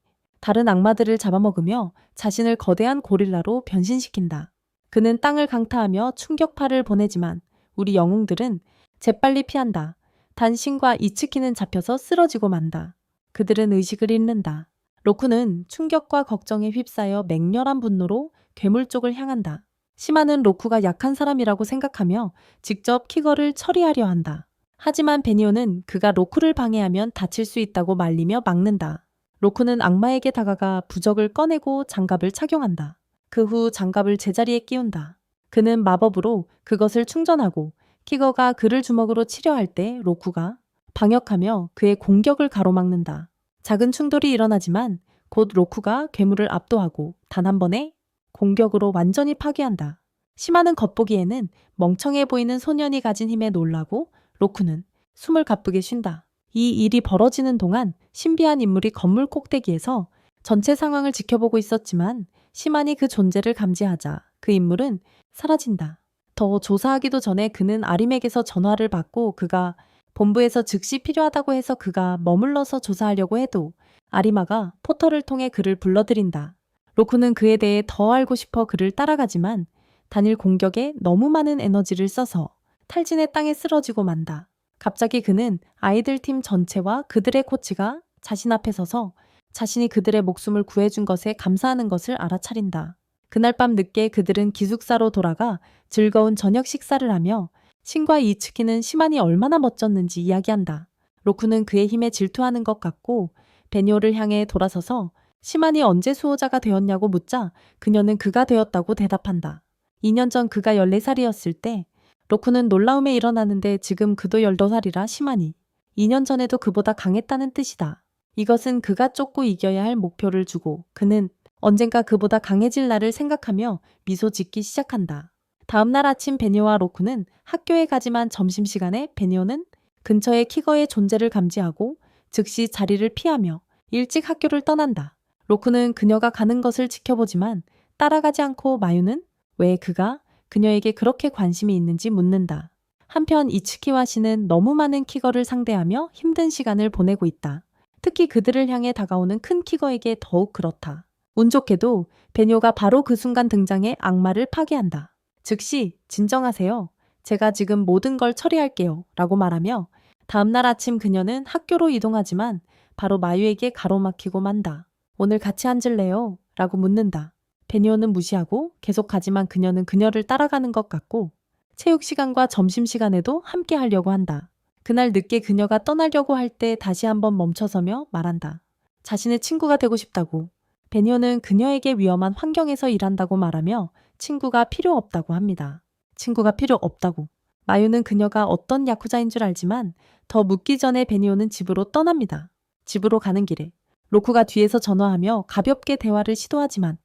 다른 악마들을 잡아먹으며 자신을 거대한 고릴라로 변신시킨다. 그는 땅을 강타하며 충격파를 보내지만 우리 영웅들은 재빨리 피한다. 단신과 이츠키는 잡혀서 쓰러지고 만다. 그들은 의식을 잃는다. 로쿠는 충격과 걱정에 휩싸여 맹렬한 분노로 괴물 쪽을 향한다. 시마는 로쿠가 약한 사람이라고 생각하며 직접 키거를 처리하려 한다. 하지만 베니오는 그가 로쿠를 방해하면 다칠 수 있다고 말리며 막는다. 로쿠는 악마에게 다가가 부적을 꺼내고 장갑을 착용한다. 그 후 장갑을 제자리에 끼운다. 그는 마법으로 그것을 충전하고 키거가 그를 주먹으로 치려 할 때 로쿠가 방역하며 그의 공격을 가로막는다. 작은 충돌이 일어나지만 곧 로쿠가 괴물을 압도하고 단 한 번의 공격으로 완전히 파괴한다. 시마는 겉보기에는 멍청해 보이는 소년이 가진 힘에 놀라고 로쿠는 숨을 가쁘게 쉰다. 이 일이 벌어지는 동안 신비한 인물이 건물 꼭대기에서 전체 상황을 지켜보고 있었지만 시만이 그 존재를 감지하자 그 인물은 사라진다. 더 조사하기도 전에 그는 아림에게서 전화를 받고 그가 본부에서 즉시 필요하다고 해서 그가 머물러서 조사하려고 해도 아리마가 포털을 통해 그를 불러들인다. 로쿠는 그에 대해 더 알고 싶어 그를 따라가지만 단일 공격에 너무 많은 에너지를 써서 탈진의 땅에 쓰러지고 만다. 갑자기 그는 아이들 팀 전체와 그들의 코치가 자신 앞에 서서 자신이 그들의 목숨을 구해준 것에 감사하는 것을 알아차린다. 그날 밤 늦게 그들은 기숙사로 돌아가 즐거운 저녁 식사를 하며 신과 이츠키는 시만이 얼마나 멋졌는지 이야기한다. 로쿠는 그의 힘에 질투하는 것 같고 베니오를 향해 돌아서서 시만이 언제 수호자가 되었냐고 묻자 그녀는 그가 되었다고 대답한다. 2년 전 그가 14살이었을 때 로쿠는 놀라움에 일어나는데 지금 그도 15살이라 시만이 2년 전에도 그보다 강했다는 뜻이다. 이것은 그가 쫓고 이겨야 할 목표를 주고 그는 언젠가 그보다 강해질 날을 생각하며 미소 짓기 시작한다. 다음 날 아침 베니오와 로쿠는 학교에 가지만 점심시간에 베니오는 근처에 키거의 존재를 감지하고 즉시 자리를 피하며 일찍 학교를 떠난다. 로쿠는 그녀가 가는 것을 지켜보지만 따라가지 않고 마유는 왜 그가 그녀에게 그렇게 관심이 있는지 묻는다. 한편 이츠키와 신은 너무 많은 키거를 상대하며 힘든 시간을 보내고 있다. 특히 그들을 향해 다가오는 큰 키거에게 더욱 그렇다. 운 좋게도 베뇨가 바로 그 순간 등장해 악마를 파괴한다. 즉시 진정하세요. 제가 지금 모든 걸 처리할게요. 라고 말하며 다음날 아침 그녀는 학교로 이동하지만 바로 마유에게 가로막히고 만다. 오늘 같이 앉을래요? 라고 묻는다. 베니오는 무시하고 계속 가지만 그녀는 그녀를 따라가는 것 같고 체육 시간과 점심 시간에도 함께 하려고 한다. 그날 늦게 그녀가 떠나려고 할 때 다시 한번 멈춰서며 말한다. 자신의 친구가 되고 싶다고. 베니오는 그녀에게 위험한 환경에서 일한다고 말하며 친구가 필요 없다고 합니다. 친구가 필요 없다고. 마유는 그녀가 어떤 야쿠자인 줄 알지만 더 묻기 전에 베니오는 집으로 떠납니다. 집으로 가는 길에 로쿠가 뒤에서 전화하며 가볍게 대화를 시도하지만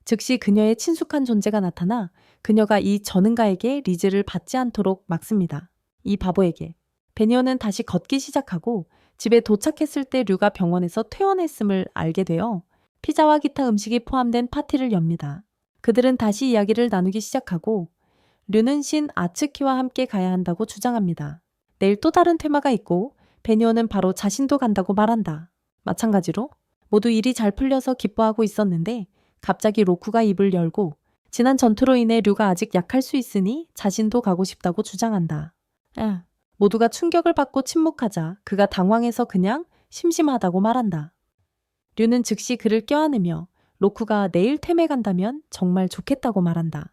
즉시 그녀의 친숙한 존재가 나타나 그녀가 이 전은가에게 리즈를 받지 않도록 막습니다. 이 바보에게. 베니오는 다시 걷기 시작하고 집에 도착했을 때 류가 병원에서 퇴원했음을 알게 되어 피자와 기타 음식이 포함된 파티를 엽니다. 그들은 다시 이야기를 나누기 시작하고 류는 신 아츠키와 함께 가야 한다고 주장합니다. 내일 또 다른 테마가 있고 베니오는 바로 자신도 간다고 말한다. 마찬가지로 모두 일이 잘 풀려서 기뻐하고 있었는데 갑자기 로쿠가 입을 열고 지난 전투로 인해 류가 아직 약할 수 있으니 자신도 가고 싶다고 주장한다. 모두가 충격을 받고 침묵하자 그가 당황해서 그냥 심심하다고 말한다. 류는 즉시 그를 껴안으며 로쿠가 내일 템에 간다면 정말 좋겠다고 말한다.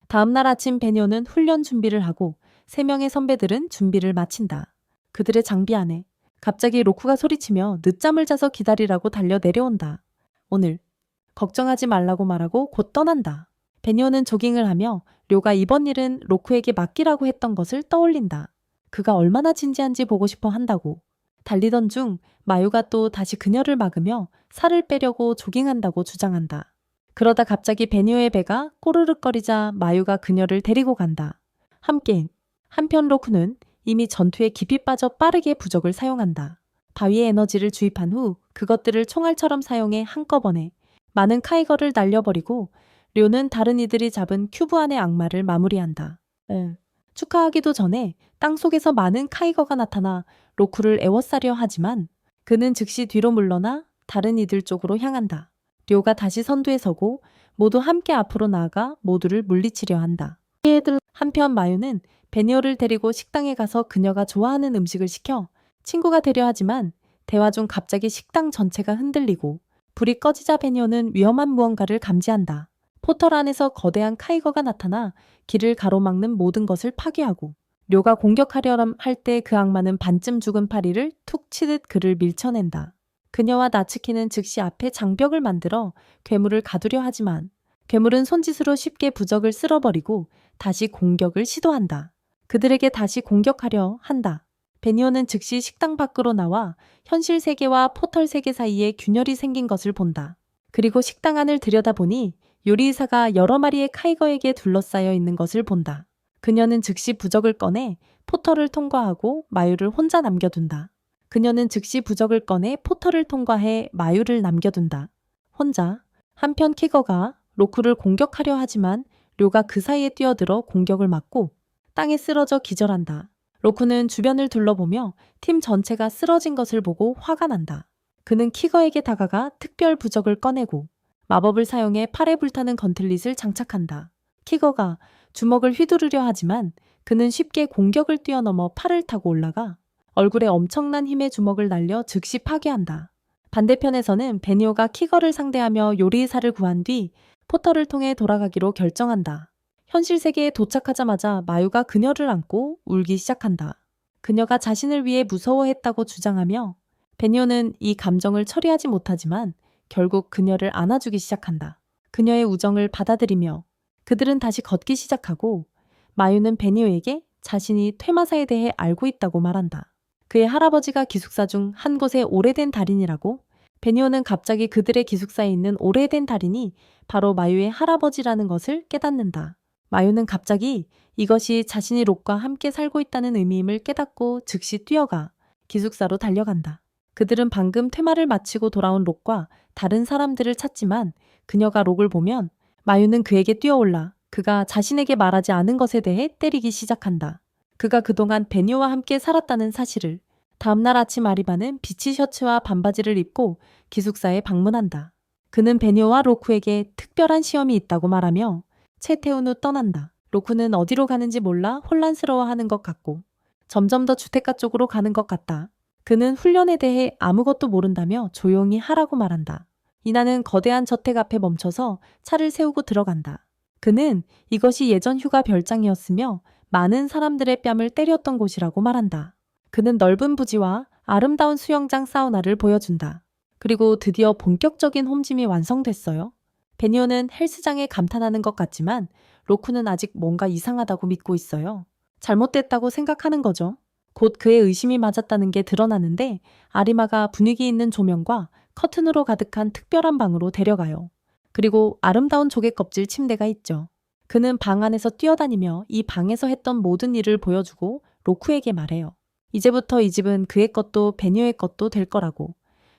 다음날 아침 베니오는 훈련 준비를 하고 3명의 선배들은 준비를 마친다. 그들의 장비 안에 갑자기 로쿠가 소리치며 늦잠을 자서 기다리라고 달려 내려온다. 오늘 걱정하지 말라고 말하고 곧 떠난다. 베니오는 조깅을 하며 료가 이번 일은 로쿠에게 맡기라고 했던 것을 떠올린다. 그가 얼마나 진지한지 보고 싶어 한다고. 달리던 중 마유가 또 다시 그녀를 막으며 살을 빼려고 조깅한다고 주장한다. 그러다 갑자기 베니오의 배가 꼬르륵거리자 마유가 그녀를 데리고 간다. 함께 한편 로쿠는 이미 전투에 깊이 빠져 빠르게 부적을 사용한다. 바위에 에너지를 주입한 후 그것들을 총알처럼 사용해 한꺼번에 많은 카이거를 날려버리고 료는 다른 이들이 잡은 큐브 안의 악마를 마무리한다. 축하하기도 전에 땅속에서 많은 카이거가 나타나 로쿠를 애워싸려 하지만 그는 즉시 뒤로 물러나 다른 이들 쪽으로 향한다. 료가 다시 선두에 서고 모두 함께 앞으로 나아가 모두를 물리치려 한다. 한편 마유는 베니오를 데리고 식당에 가서 그녀가 좋아하는 음식을 시켜 친구가 되려 하지만 대화 중 갑자기 식당 전체가 흔들리고 불이 꺼지자 베니오는 위험한 무언가를 감지한다. 포털 안에서 거대한 카이거가 나타나 길을 가로막는 모든 것을 파괴하고 료가 공격하려 할 때 그 악마는 반쯤 죽은 파리를 툭 치듯 그를 밀쳐낸다. 그녀와 나츠키는 즉시 앞에 장벽을 만들어 괴물을 가두려 하지만 괴물은 손짓으로 쉽게 부적을 쓸어버리고 다시 공격을 시도한다. 그들에게 다시 공격하려 한다. 베니오는 즉시 식당 밖으로 나와 현실 세계와 포털 세계 사이에 균열이 생긴 것을 본다. 그리고 식당 안을 들여다보니 요리사가 여러 마리의 카이거에게 둘러싸여 있는 것을 본다. 그녀는 즉시 부적을 꺼내 포털을 통과하고 마유를 혼자 남겨둔다. 그녀는 즉시 부적을 꺼내 포털을 통과해 마유를 남겨둔다. 혼자. 한편 키거가 로쿠를 공격하려 하지만 료가 그 사이에 뛰어들어 공격을 막고 땅에 쓰러져 기절한다. 로쿠는 주변을 둘러보며 팀 전체가 쓰러진 것을 보고 화가 난다. 그는 키거에게 다가가 특별 부적을 꺼내고 마법을 사용해 팔에 불타는 건틀릿을 장착한다. 키거가 주먹을 휘두르려 하지만 그는 쉽게 공격을 뛰어넘어 팔을 타고 올라가 얼굴에 엄청난 힘의 주먹을 날려 즉시 파괴한다. 반대편에서는 베니오가 키거를 상대하며 요리사를 구한 뒤 포털을 통해 돌아가기로 결정한다. 현실 세계에 도착하자마자 마유가 그녀를 안고 울기 시작한다. 그녀가 자신을 위해 무서워했다고 주장하며 베니오는 이 감정을 처리하지 못하지만 결국 그녀를 안아주기 시작한다. 그녀의 우정을 받아들이며 그들은 다시 걷기 시작하고 마유는 베니오에게 자신이 퇴마사에 대해 알고 있다고 말한다. 그의 할아버지가 기숙사 중 한 곳의 오래된 달인이라고. 베니오는 갑자기 그들의 기숙사에 있는 오래된 달인이 바로 마유의 할아버지라는 것을 깨닫는다. 마유는 갑자기 이것이 자신이 록과 함께 살고 있다는 의미임을 깨닫고 즉시 뛰어가 기숙사로 달려간다. 그들은 방금 퇴마를 마치고 돌아온 록과 다른 사람들을 찾지만 그녀가 록을 보면 마유는 그에게 뛰어올라 그가 자신에게 말하지 않은 것에 대해 때리기 시작한다. 그가 그동안 베니오와 함께 살았다는 사실을. 다음날 아침 아리바는 비치 셔츠와 반바지를 입고 기숙사에 방문한다. 그는 베니오와 로쿠에게 특별한 시험이 있다고 말하며 채 태운 후 떠난다. 로쿠는 어디로 가는지 몰라 혼란스러워하는 것 같고 점점 더 주택가 쪽으로 가는 것 같다. 그는 훈련에 대해 아무것도 모른다며 조용히 하라고 말한다. 이나는 거대한 저택 앞에 멈춰서 차를 세우고 들어간다. 그는 이것이 예전 휴가 별장이었으며 많은 사람들의 뺨을 때렸던 곳이라고 말한다. 그는 넓은 부지와 아름다운 수영장 사우나를 보여준다. 그리고 드디어 본격적인 홈짐이 완성됐어요. 베니오는 헬스장에 감탄하는 것 같지만 로쿠는 아직 뭔가 이상하다고 믿고 있어요. 잘못됐다고 생각하는 거죠. 곧 그의 의심이 맞았다는 게 드러나는데 아리마가 분위기 있는 조명과 커튼으로 가득한 특별한 방으로 데려가요. 그리고 아름다운 조개 껍질 침대가 있죠. 그는 방 안에서 뛰어다니며 이 방에서 했던 모든 일을 보여주고 로쿠에게 말해요. 이제부터 이 집은 그의 것도 베니오의 것도 될 거라고.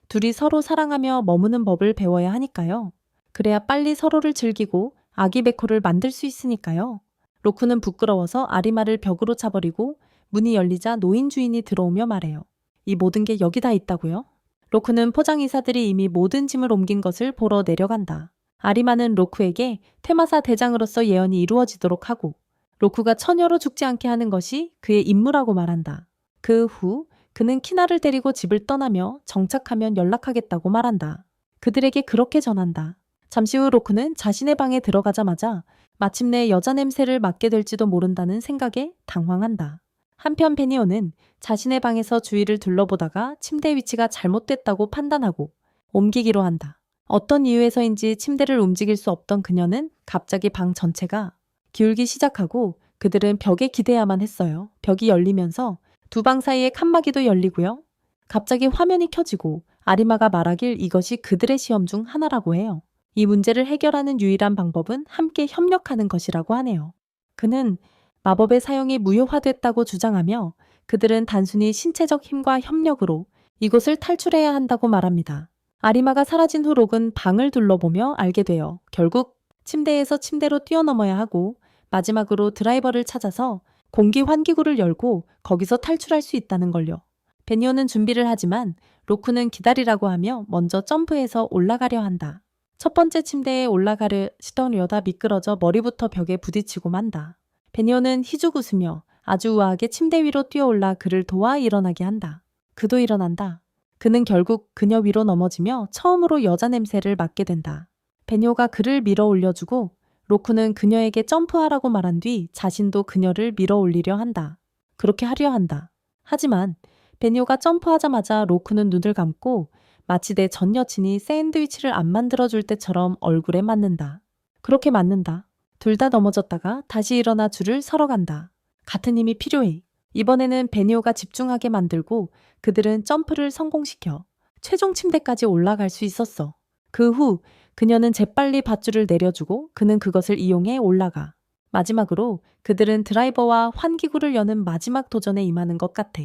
둘이 서로 사랑하며 머무는 법을 배워야 하니까요. 그래야 빨리 서로를 즐기고 아기 베코를 만들 수 있으니까요. 로쿠는 부끄러워서 아리마를 벽으로 차버리고 문이 열리자 노인 주인이 들어오며 말해요. 이 모든 게 여기 다 있다고요? 로쿠는 포장이사들이 이미 모든 짐을 옮긴 것을 보러 내려간다. 아리마는 로쿠에게 테마사 대장으로서 예언이 이루어지도록 하고 로쿠가 처녀로 죽지 않게 하는 것이 그의 임무라고 말한다. 그 후 그는 키나를 데리고 집을 떠나며 정착하면 연락하겠다고 말한다. 그들에게 그렇게 전한다. 잠시 후 로쿠는 자신의 방에 들어가자마자 마침내 여자 냄새를 맡게 될지도 모른다는 생각에 당황한다. 한편 베니오는 자신의 방에서 주위를 둘러보다가 침대 위치가 잘못됐다고 판단하고 옮기기로 한다. 어떤 이유에서인지 침대를 움직일 수 없던 그녀는 갑자기 방 전체가 기울기 시작하고 그들은 벽에 기대야만 했어요. 벽이 열리면서 두 방 사이의 칸막이도 열리고요. 갑자기 화면이 켜지고 아리마가 말하길 이것이 그들의 시험 중 하나라고 해요. 이 문제를 해결하는 유일한 방법은 함께 협력하는 것이라고 하네요. 그는 마법의 사용이 무효화됐다고 주장하며 그들은 단순히 신체적 힘과 협력으로 이곳을 탈출해야 한다고 말합니다. 아리마가 사라진 후 록은 방을 둘러보며 알게 돼요. 결국 침대에서 침대로 뛰어넘어야 하고 마지막으로 드라이버를 찾아서 공기 환기구를 열고 거기서 탈출할 수 있다는 걸요. 베니오는 준비를 하지만 로쿠는 기다리라고 하며 먼저 점프해서 올라가려 한다. 첫 번째 침대에 올라가려 시도하려다 미끄러져 머리부터 벽에 부딪히고 만다. 베니오는 희죽 웃으며 아주 우아하게 침대 위로 뛰어올라 그를 도와 일어나게 한다. 그도 일어난다. 그는 결국 그녀 위로 넘어지며 처음으로 여자 냄새를 맡게 된다. 베니오가 그를 밀어 올려주고 로쿠는 그녀에게 점프하라고 말한 뒤 자신도 그녀를 밀어 올리려 한다. 그렇게 하려 한다. 하지만 베니오가 점프하자마자 로쿠는 눈을 감고 마치 내 전 여친이 샌드위치를 안 만들어줄 때처럼 얼굴에 맞는다. 그렇게 맞는다. 둘 다 넘어졌다가 다시 일어나 줄을 서러 간다. 같은 힘이 필요해. 이번에는 베니오가 집중하게 만들고 그들은 점프를 성공시켜 최종 침대까지 올라갈 수 있었어. 그 후 그녀는 재빨리 밧줄을 내려주고 그는 그것을 이용해 올라가. 마지막으로 그들은 드라이버와 환기구를 여는 마지막 도전에 임하는 것 같아.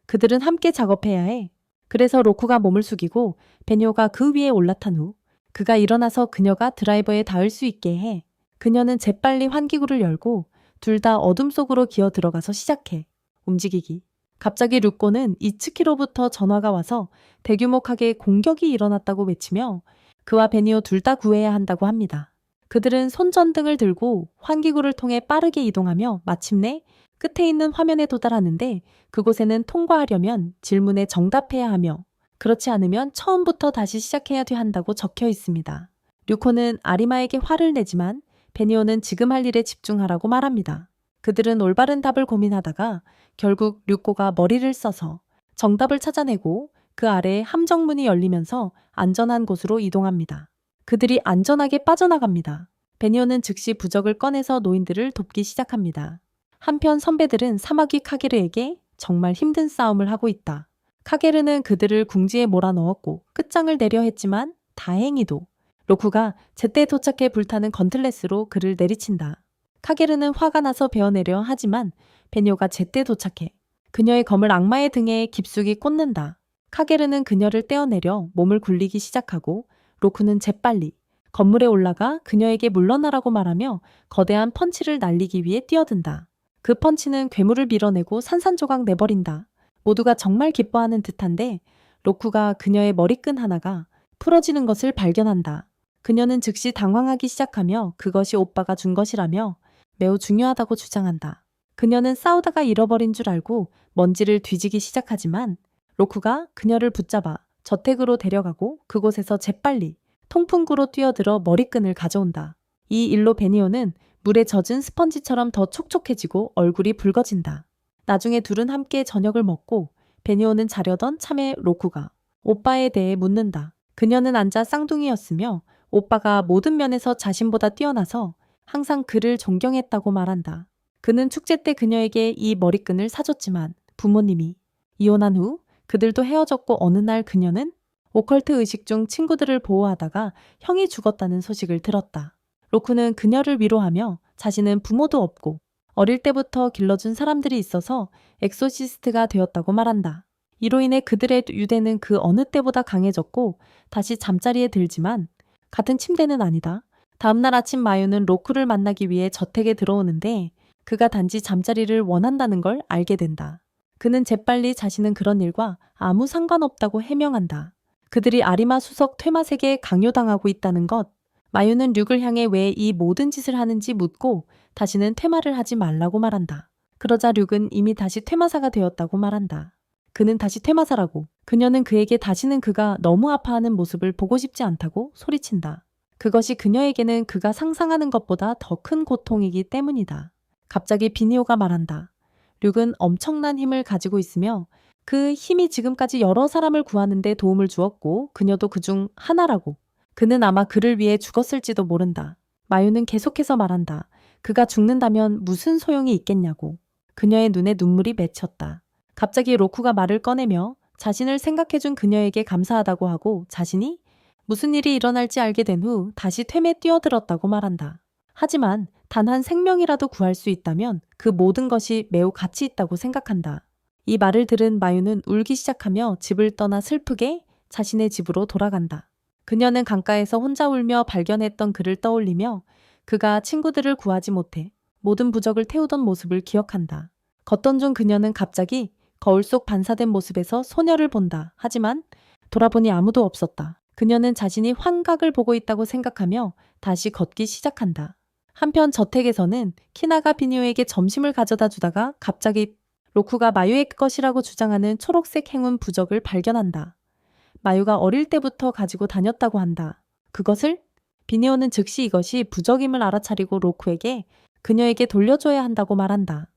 그들은 함께 작업해야 해. 그래서 로쿠가 몸을 숙이고 베니오가 그 위에 올라탄 후 그가 일어나서 그녀가 드라이버에 닿을 수 있게 해. 그녀는 재빨리 환기구를 열고 둘 다 어둠 속으로 기어 들어가서 시작해. 움직이기. 갑자기 류꼬는 이츠키로부터 전화가 와서 대규모하게 공격이 일어났다고 외치며 그와 베니오 둘 다 구해야 한다고 합니다. 그들은 손전등을 들고 환기구를 통해 빠르게 이동하며 마침내 끝에 있는 화면에 도달하는데 그곳에는 통과하려면 질문에 정답해야 하며 그렇지 않으면 처음부터 다시 시작해야 한다고 적혀 있습니다. 류코는 아리마에게 화를 내지만 베니오는 지금 할 일에 집중하라고 말합니다. 그들은 올바른 답을 고민하다가 결국 류코가 머리를 써서 정답을 찾아내고 그 아래에 함정문이 열리면서 안전한 곳으로 이동합니다. 그들이 안전하게 빠져나갑니다. 베니오는 즉시 부적을 꺼내서 노인들을 돕기 시작합니다. 한편 선배들은 사마귀 카게르에게 정말 힘든 싸움을 하고 있다. 카게르는 그들을 궁지에 몰아넣었고 끝장을 내려 했지만 다행히도 로쿠가 제때 도착해 불타는 건틀렛으로 그를 내리친다. 카게르는 화가 나서 베어내려 하지만 베니오가 제때 도착해 그녀의 검을 악마의 등에 깊숙이 꽂는다. 카게르는 그녀를 떼어내려 몸을 굴리기 시작하고 로쿠는 재빨리 건물에 올라가 그녀에게 물러나라고 말하며 거대한 펀치를 날리기 위해 뛰어든다. 그 펀치는 괴물을 밀어내고 산산조각 내버린다. 모두가 정말 기뻐하는 듯한데 로쿠가 그녀의 머리끈 하나가 풀어지는 것을 발견한다. 그녀는 즉시 당황하기 시작하며 그것이 오빠가 준 것이라며 매우 중요하다고 주장한다. 그녀는 싸우다가 잃어버린 줄 알고 먼지를 뒤지기 시작하지만 로쿠가 그녀를 붙잡아 저택으로 데려가고 그곳에서 재빨리 통풍구로 뛰어들어 머리끈을 가져온다. 이 일로 베니오는 물에 젖은 스펀지처럼 더 촉촉해지고 얼굴이 붉어진다. 나중에 둘은 함께 저녁을 먹고 베니오는 자려던 참에 로쿠가 오빠에 대해 묻는다. 그녀는 앉아 쌍둥이였으며 오빠가 모든 면에서 자신보다 뛰어나서 항상 그를 존경했다고 말한다. 그는 축제 때 그녀에게 이 머리끈을 사줬지만 부모님이 이혼한 후 그들도 헤어졌고 어느 날 그녀는 오컬트 의식 중 친구들을 보호하다가 형이 죽었다는 소식을 들었다. 로쿠는 그녀를 위로하며 자신은 부모도 없고 어릴 때부터 길러준 사람들이 있어서 엑소시스트가 되었다고 말한다. 이로 인해 그들의 유대는 그 어느 때보다 강해졌고 다시 잠자리에 들지만 같은 침대는 아니다. 다음날 아침 마유는 로쿠를 만나기 위해 저택에 들어오는데 그가 단지 잠자리를 원한다는 걸 알게 된다. 그는 재빨리 자신은 그런 일과 아무 상관없다고 해명한다. 그들이 아리마 수석 퇴마색에 강요당하고 있다는 것. 마유는 륙을 향해 왜 이 모든 짓을 하는지 묻고 다시는 퇴마를 하지 말라고 말한다. 그러자 륙은 이미 다시 퇴마사가 되었다고 말한다. 그는 다시 퇴마사라고. 그녀는 그에게 다시는 그가 너무 아파하는 모습을 보고 싶지 않다고 소리친다. 그것이 그녀에게는 그가 상상하는 것보다 더 큰 고통이기 때문이다. 갑자기 비니오가 말한다. 륙은 엄청난 힘을 가지고 있으며 그 힘이 지금까지 여러 사람을 구하는 데 도움을 주었고 그녀도 그중 하나라고. 그는 아마 그를 위해 죽었을지도 모른다. 마유는 계속해서 말한다. 그가 죽는다면 무슨 소용이 있겠냐고. 그녀의 눈에 눈물이 맺혔다. 갑자기 로쿠가 말을 꺼내며 자신을 생각해준 그녀에게 감사하다고 하고 자신이 무슨 일이 일어날지 알게 된 후 다시 템에 뛰어들었다고 말한다. 하지만 단 한 생명이라도 구할 수 있다면 그 모든 것이 매우 가치 있다고 생각한다. 이 말을 들은 마유는 울기 시작하며 집을 떠나 슬프게 자신의 집으로 돌아간다. 그녀는 강가에서 혼자 울며 발견했던 그를 떠올리며 그가 친구들을 구하지 못해 모든 부적을 태우던 모습을 기억한다. 걷던 중 그녀는 갑자기 거울 속 반사된 모습에서 소녀를 본다. 하지만 돌아보니 아무도 없었다. 그녀는 자신이 환각을 보고 있다고 생각하며 다시 걷기 시작한다. 한편 저택에서는 키나가 비니오에게 점심을 가져다 주다가 갑자기 로쿠가 마유의 것이라고 주장하는 초록색 행운 부적을 발견한다. 마유가 어릴 때부터 가지고 다녔다고 한다. 그것을 비니오는 즉시 이것이 부적임을 알아차리고 로쿠에게 그녀에게 돌려줘야 한다고 말한다.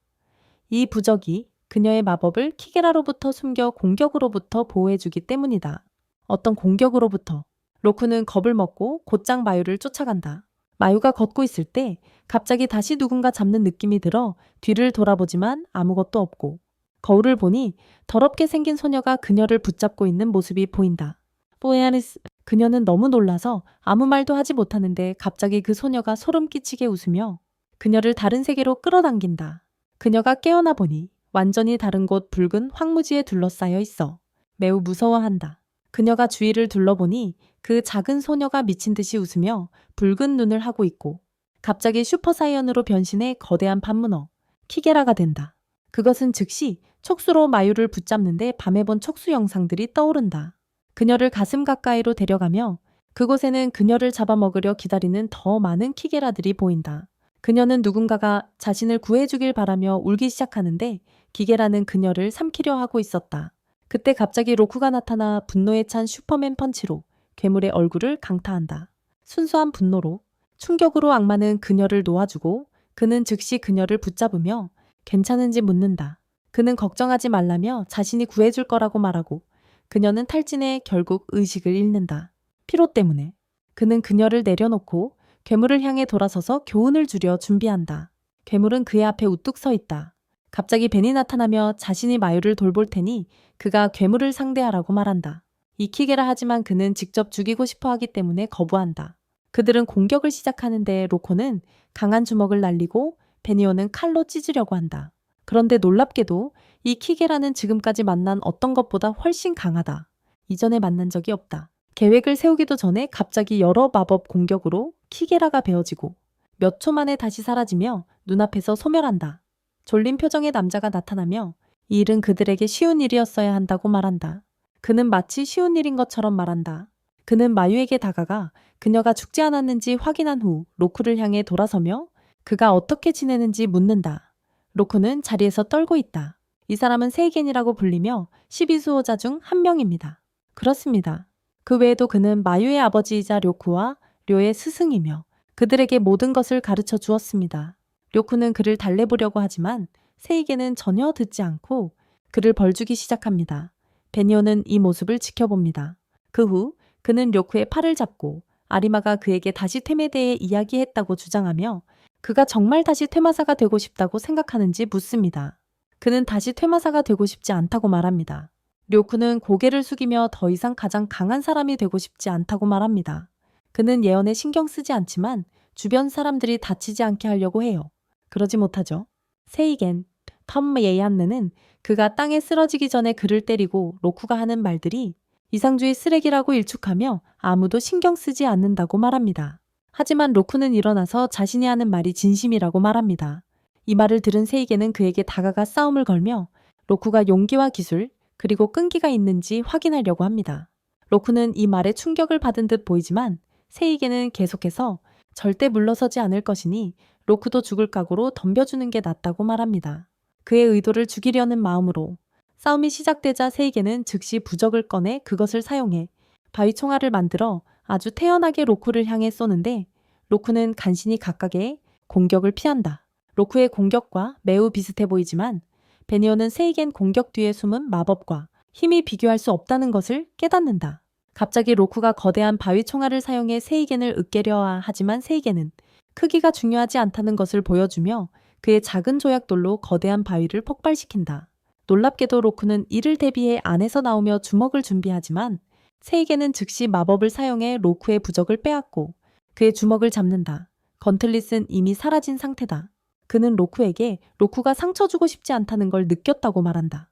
이 부적이 그녀의 마법을 키게라로부터 숨겨 공격으로부터 보호해주기 때문이다. 어떤 공격으로부터. 로쿠는 겁을 먹고 곧장 마유를 쫓아간다. 마유가 걷고 있을 때 갑자기 다시 누군가 잡는 느낌이 들어 뒤를 돌아보지만 아무것도 없고 거울을 보니 더럽게 생긴 소녀가 그녀를 붙잡고 있는 모습이 보인다. 뽀에아리스. 그녀는 너무 놀라서 아무 말도 하지 못하는데 갑자기 그 소녀가 소름 끼치게 웃으며 그녀를 다른 세계로 끌어당긴다. 그녀가 깨어나 보니 완전히 다른 곳 붉은 황무지에 둘러싸여 있어 매우 무서워한다. 그녀가 주위를 둘러보니 그 작은 소녀가 미친 듯이 웃으며 붉은 눈을 하고 있고 갑자기 슈퍼사이언으로 변신해 거대한 판문어 키게라가 된다. 그것은 즉시 촉수로 마유를 붙잡는데 밤에 본 촉수 영상들이 떠오른다. 그녀를 가슴 가까이로 데려가며 그곳에는 그녀를 잡아먹으려 기다리는 더 많은 키게라들이 보인다. 그녀는 누군가가 자신을 구해주길 바라며 울기 시작하는데 기게라는 그녀를 삼키려 하고 있었다. 그때 갑자기 로쿠가 나타나 분노에 찬 슈퍼맨 펀치로 괴물의 얼굴을 강타한다. 순수한 분노로 충격으로 악마는 그녀를 놓아주고 그는 즉시 그녀를 붙잡으며 괜찮은지 묻는다. 그는 걱정하지 말라며 자신이 구해줄 거라고 말하고 그녀는 탈진해 결국 의식을 잃는다. 피로 때문에. 그는 그녀를 내려놓고 괴물을 향해 돌아서서 교훈을 주려 준비한다. 괴물은 그의 앞에 우뚝 서 있다. 갑자기 벤이 나타나며 자신이 마유를 돌볼 테니 그가 괴물을 상대하라고 말한다. 이키게라 하지만 그는 직접 죽이고 싶어 하기 때문에 거부한다. 그들은 공격을 시작하는데 로코는 강한 주먹을 날리고 베니오는 칼로 찢으려고 한다. 그런데 놀랍게도 이 키게라는 지금까지 만난 어떤 것보다 훨씬 강하다. 이전에 만난 적이 없다. 계획을 세우기도 전에 갑자기 여러 마법 공격으로 키게라가 베어지고 몇 초 만에 다시 사라지며 눈앞에서 소멸한다. 졸린 표정의 남자가 나타나며 이 일은 그들에게 쉬운 일이었어야 한다고 말한다. 그는 마치 쉬운 일인 것처럼 말한다. 그는 마유에게 다가가 그녀가 죽지 않았는지 확인한 후 로쿠를 향해 돌아서며 그가 어떻게 지내는지 묻는다. 로쿠는 자리에서 떨고 있다. 이 사람은 세이겐이라고 불리며 12수호자 중 한 명입니다. 그렇습니다. 그 외에도 그는 마유의 아버지이자 료쿠와 료의 스승이며 그들에게 모든 것을 가르쳐 주었습니다. 료쿠는 그를 달래보려고 하지만 세이겐은 전혀 듣지 않고 그를 벌주기 시작합니다. 베니오는 이 모습을 지켜봅니다. 그 후 그는 료쿠의 팔을 잡고 아리마가 그에게 다시 템에 대해 이야기했다고 주장하며 그가 정말 다시 퇴마사가 되고 싶다고 생각하는지 묻습니다. 그는 다시 퇴마사가 되고 싶지 않다고 말합니다. 료쿠는 고개를 숙이며 더 이상 가장 강한 사람이 되고 싶지 않다고 말합니다. 그는 예언에 신경 쓰지 않지만 주변 사람들이 다치지 않게 하려고 해요. 그러지 못하죠. 세이겐, 텀예얀느는 그가 땅에 쓰러지기 전에 그를 때리고 로쿠가 하는 말들이 이상주의 쓰레기라고 일축하며 아무도 신경 쓰지 않는다고 말합니다. 하지만 로쿠는 일어나서 자신이 하는 말이 진심이라고 말합니다. 이 말을 들은 세이겐은 그에게 다가가 싸움을 걸며 로쿠가 용기와 기술 그리고 끈기가 있는지 확인하려고 합니다. 로쿠는 이 말에 충격을 받은 듯 보이지만 세이겐은 계속해서 절대 물러서지 않을 것이니 로쿠도 죽을 각오로 덤벼주는 게 낫다고 말합니다. 그의 의도를 죽이려는 마음으로 싸움이 시작되자 세이겐은 즉시 부적을 꺼내 그것을 사용해 바위 총알을 만들어 아주 태연하게 로쿠를 향해 쏘는데 로쿠는 간신히 각각의 공격을 피한다. 로쿠의 공격과 매우 비슷해 보이지만 베니오는 세이겐 공격 뒤에 숨은 마법과 힘이 비교할 수 없다는 것을 깨닫는다. 갑자기 로쿠가 거대한 바위 총알을 사용해 세이겐을 으깨려 하지만 세이겐은 크기가 중요하지 않다는 것을 보여주며 그의 작은 조약돌로 거대한 바위를 폭발시킨다. 놀랍게도 로쿠는 이를 대비해 안에서 나오며 주먹을 준비하지만 세이겐은 즉시 마법을 사용해 로쿠의 부적을 빼앗고 그의 주먹을 잡는다. 건틀릿은 이미 사라진 상태다. 그는 로쿠에게 로쿠가 상처 주고 싶지 않다는 걸 느꼈다고 말한다.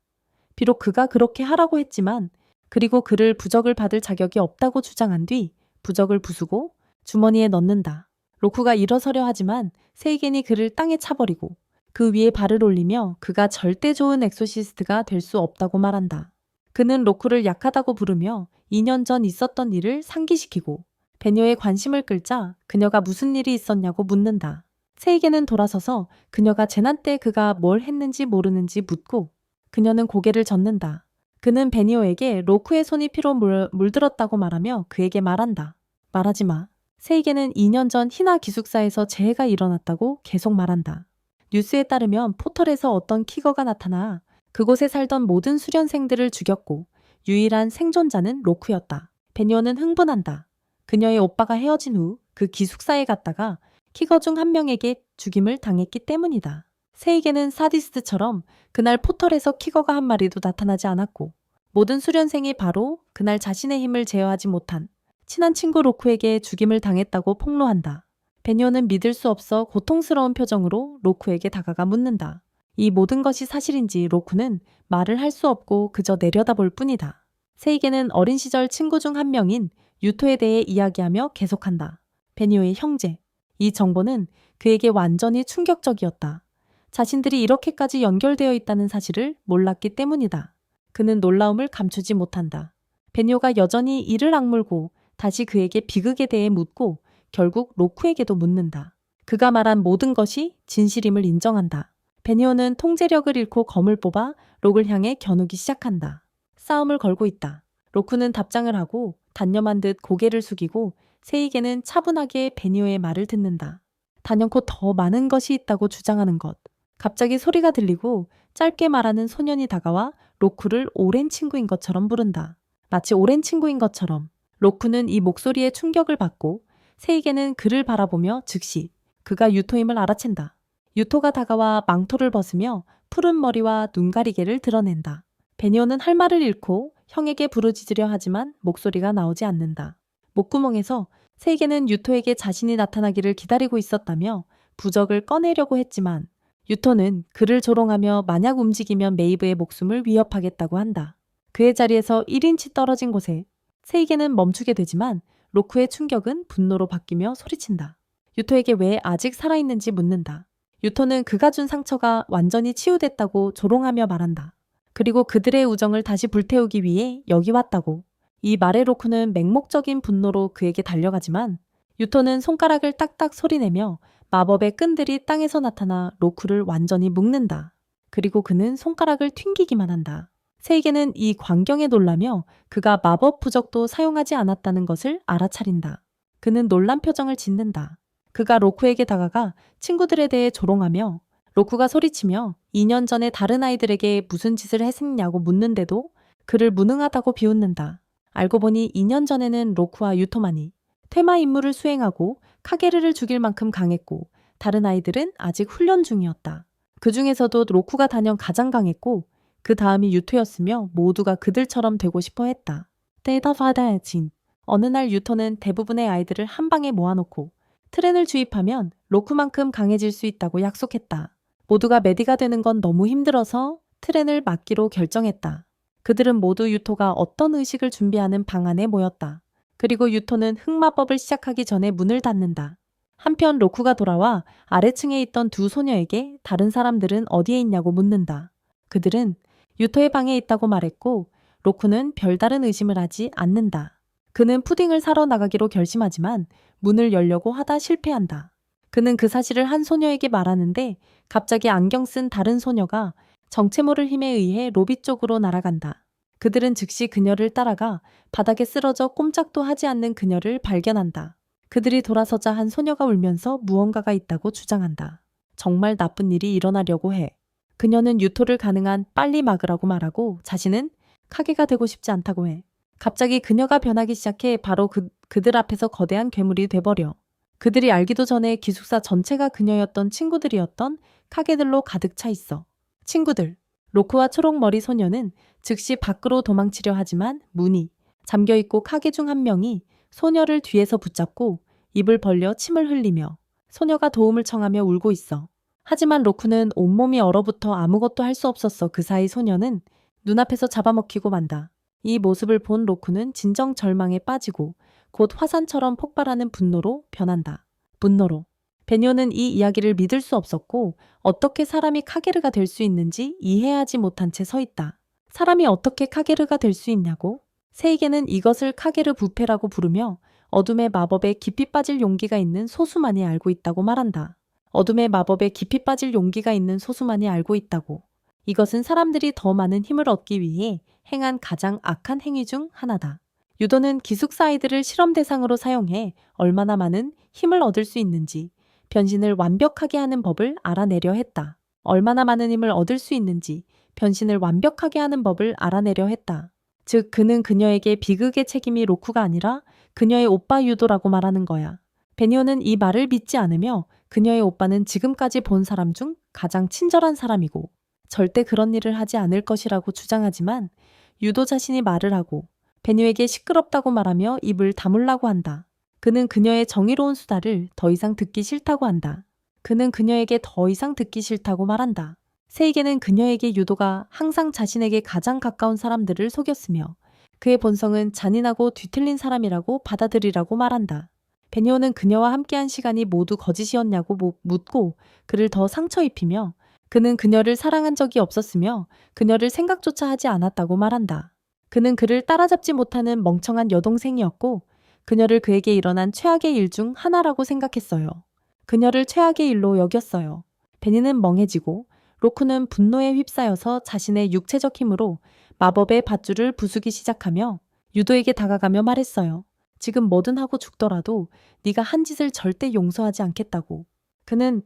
비록 그가 그렇게 하라고 했지만 그리고 그를 부적을 받을 자격이 없다고 주장한 뒤 부적을 부수고 주머니에 넣는다. 로쿠가 일어서려 하지만 세이겐이 그를 땅에 차버리고 그 위에 발을 올리며 그가 절대 좋은 엑소시스트가 될 수 없다고 말한다. 그는 로쿠를 약하다고 부르며 2년 전 있었던 일을 상기시키고 베니오의 관심을 끌자 그녀가 무슨 일이 있었냐고 묻는다. 세이겐은 돌아서서 그녀가 재난 때 그가 뭘 했는지 모르는지 묻고 그녀는 고개를 젓는다. 그는 베니오에게 로쿠의 손이 피로 물들었다고 말하며 그에게 말한다. 말하지 마. 세이겐은 2년 전 히나 기숙사에서 재해가 일어났다고 계속 말한다. 뉴스에 따르면 포털에서 어떤 키거가 나타나 그곳에 살던 모든 수련생들을 죽였고 유일한 생존자는 로쿠였다. 베니오는 흥분한다. 그녀의 오빠가 헤어진 후 그 기숙사에 갔다가 키거 중 한 명에게 죽임을 당했기 때문이다. 세이겐은 사디스트처럼 그날 포털에서 키거가 한 마리도 나타나지 않았고 모든 수련생이 바로 그날 자신의 힘을 제어하지 못한 친한 친구 로쿠에게 죽임을 당했다고 폭로한다. 베니오는 믿을 수 없어 고통스러운 표정으로 로쿠에게 다가가 묻는다. 이 모든 것이 사실인지 로쿠는 말을 할 수 없고 그저 내려다볼 뿐이다. 세이겐은 어린 시절 친구 중 한 명인 유토에 대해 이야기하며 계속한다. 베니오의 형제. 이 정보는 그에게 완전히 충격적이었다. 자신들이 이렇게까지 연결되어 있다는 사실을 몰랐기 때문이다. 그는 놀라움을 감추지 못한다. 베니오가 여전히 이를 악물고 다시 그에게 비극에 대해 묻고 결국 로쿠에게도 묻는다. 그가 말한 모든 것이 진실임을 인정한다. 베니오는 통제력을 잃고 검을 뽑아 록을 향해 겨누기 시작한다. 싸움을 걸고 있다. 로쿠는 답장을 하고 단념한 듯 고개를 숙이고 세이겐은 차분하게 베니오의 말을 듣는다. 단연코 더 많은 것이 있다고 주장하는 것. 갑자기 소리가 들리고 짧게 말하는 소년이 다가와 로쿠를 오랜 친구인 것처럼 부른다. 마치 오랜 친구인 것처럼. 로쿠는 이 목소리에 충격을 받고 세이겐은 그를 바라보며 즉시 그가 유토임을 알아챈다. 유토가 다가와 망토를 벗으며 푸른 머리와 눈가리개를 드러낸다. 베니오는 할 말을 잃고 형에게 부르짖으려 하지만 목소리가 나오지 않는다. 목구멍에서 세이겐은 유토에게 자신이 나타나기를 기다리고 있었다며 부적을 꺼내려고 했지만 유토는 그를 조롱하며 만약 움직이면 메이브의 목숨을 위협하겠다고 한다. 그의 자리에서 1인치 떨어진 곳에 세이겐은 멈추게 되지만 로쿠의 충격은 분노로 바뀌며 소리친다. 유토에게 왜 아직 살아있는지 묻는다. 유토는 그가 준 상처가 완전히 치유됐다고 조롱하며 말한다. 그리고 그들의 우정을 다시 불태우기 위해 여기 왔다고. 이 말에 로쿠는 맹목적인 분노로 그에게 달려가지만 유토는 손가락을 딱딱 소리내며 마법의 끈들이 땅에서 나타나 로쿠를 완전히 묶는다. 그리고 그는 손가락을 튕기기만 한다. 세이게는 이 광경에 놀라며 그가 마법 부적도 사용하지 않았다는 것을 알아차린다. 그는 놀란 표정을 짓는다. 그가 로쿠에게 다가가 친구들에 대해 조롱하며 로쿠가 소리치며 2년 전에 다른 아이들에게 무슨 짓을 했냐고 묻는데도 그를 무능하다고 비웃는다. 알고 보니 2년 전에는 로쿠와 유토만이 테마 임무를 수행하고 카게르를 죽일 만큼 강했고 다른 아이들은 아직 훈련 중이었다. 그 중에서도 로쿠가 단연 가장 강했고 그 다음이 유토였으며 모두가 그들처럼 되고 싶어 했다. 대답하다진. 어느 날 유토는 대부분의 아이들을 한 방에 모아놓고 트렌을 주입하면 로쿠만큼 강해질 수 있다고 약속했다. 모두가 메디가 되는 건 너무 힘들어서 트렌을 맡기로 결정했다. 그들은 모두 유토가 어떤 의식을 준비하는 방 안에 모였다. 그리고 유토는 흑마법을 시작하기 전에 문을 닫는다. 한편 로쿠가 돌아와 아래층에 있던 두 소녀에게 다른 사람들은 어디에 있냐고 묻는다. 그들은 유토의 방에 있다고 말했고 로쿠는 별다른 의심을 하지 않는다. 그는 푸딩을 사러 나가기로 결심하지만 문을 열려고 하다 실패한다. 그는 그 사실을 한 소녀에게 말하는데 갑자기 안경 쓴 다른 소녀가 정체 모를 힘에 의해 로비 쪽으로 날아간다. 그들은 즉시 그녀를 따라가 바닥에 쓰러져 꼼짝도 하지 않는 그녀를 발견한다. 그들이 돌아서자 한 소녀가 울면서 무언가가 있다고 주장한다. 정말 나쁜 일이 일어나려고 해. 그녀는 유토를 가능한 빨리 막으라고 말하고 자신은 카게가 되고 싶지 않다고 해. 갑자기 그녀가 변하기 시작해 바로 그들 앞에서 거대한 괴물이 돼버려. 그들이 알기도 전에 기숙사 전체가 그녀였던 친구들이었던 카게들로 가득 차 있어. 친구들. 로쿠와 초록머리 소녀는 즉시 밖으로 도망치려 하지만 문이 잠겨있고 카게 중 한 명이 소녀를 뒤에서 붙잡고 입을 벌려 침을 흘리며 소녀가 도움을 청하며 울고 있어. 하지만 로쿠는 온몸이 얼어붙어 아무것도 할 수 없었어. 그 사이 소녀는 눈앞에서 잡아먹히고 만다. 이 모습을 본 로쿠는 진정 절망에 빠지고 곧 화산처럼 폭발하는 분노로 변한다. 분노로. 베뇨는 이 이야기를 믿을 수 없었고 어떻게 사람이 카게르가 될 수 있는지 이해하지 못한 채 서 있다. 사람이 어떻게 카게르가 될 수 있냐고? 세이게는 이것을 카게르 부패라고 부르며 어둠의 마법에 깊이 빠질 용기가 있는 소수만이 알고 있다고 말한다. 어둠의 마법에 깊이 빠질 용기가 있는 소수만이 알고 있다고. 이것은 사람들이 더 많은 힘을 얻기 위해 행한 가장 악한 행위 중 하나다. 유도는 기숙사 아이들을 실험 대상으로 사용해 얼마나 많은 힘을 얻을 수 있는지 변신을 완벽하게 하는 법을 알아내려 했다. 얼마나 많은 힘을 얻을 수 있는지 변신을 완벽하게 하는 법을 알아내려 했다. 즉 그는 그녀에게 비극의 책임이 로쿠가 아니라 그녀의 오빠 유도라고 말하는 거야. 베니오는 이 말을 믿지 않으며 그녀의 오빠는 지금까지 본 사람 중 가장 친절한 사람이고 절대 그런 일을 하지 않을 것이라고 주장하지만 유도 자신이 말을 하고 베니오에게 시끄럽다고 말하며 입을 다물라고 한다. 그는 그녀의 정의로운 수다를 더 이상 듣기 싫다고 한다. 그는 그녀에게 더 이상 듣기 싫다고 말한다. 세이게는 그녀에게 유도가 항상 자신에게 가장 가까운 사람들을 속였으며 그의 본성은 잔인하고 뒤틀린 사람이라고 받아들이라고 말한다. 베니오는 그녀와 함께한 시간이 모두 거짓이었냐고 묻고 그를 더 상처 입히며 그는 그녀를 사랑한 적이 없었으며 그녀를 생각조차 하지 않았다고 말한다. 그는 그를 따라잡지 못하는 멍청한 여동생이었고 그녀를 그에게 일어난 최악의 일 중 하나라고 생각했어요. 그녀를 최악의 일로 여겼어요. 베니는 멍해지고 로쿠는 분노에 휩싸여서 자신의 육체적 힘으로 마법의 밧줄을 부수기 시작하며 유도에게 다가가며 말했어요. 지금 뭐든 하고 죽더라도 네가 한 짓을 절대 용서하지 않겠다고. 그는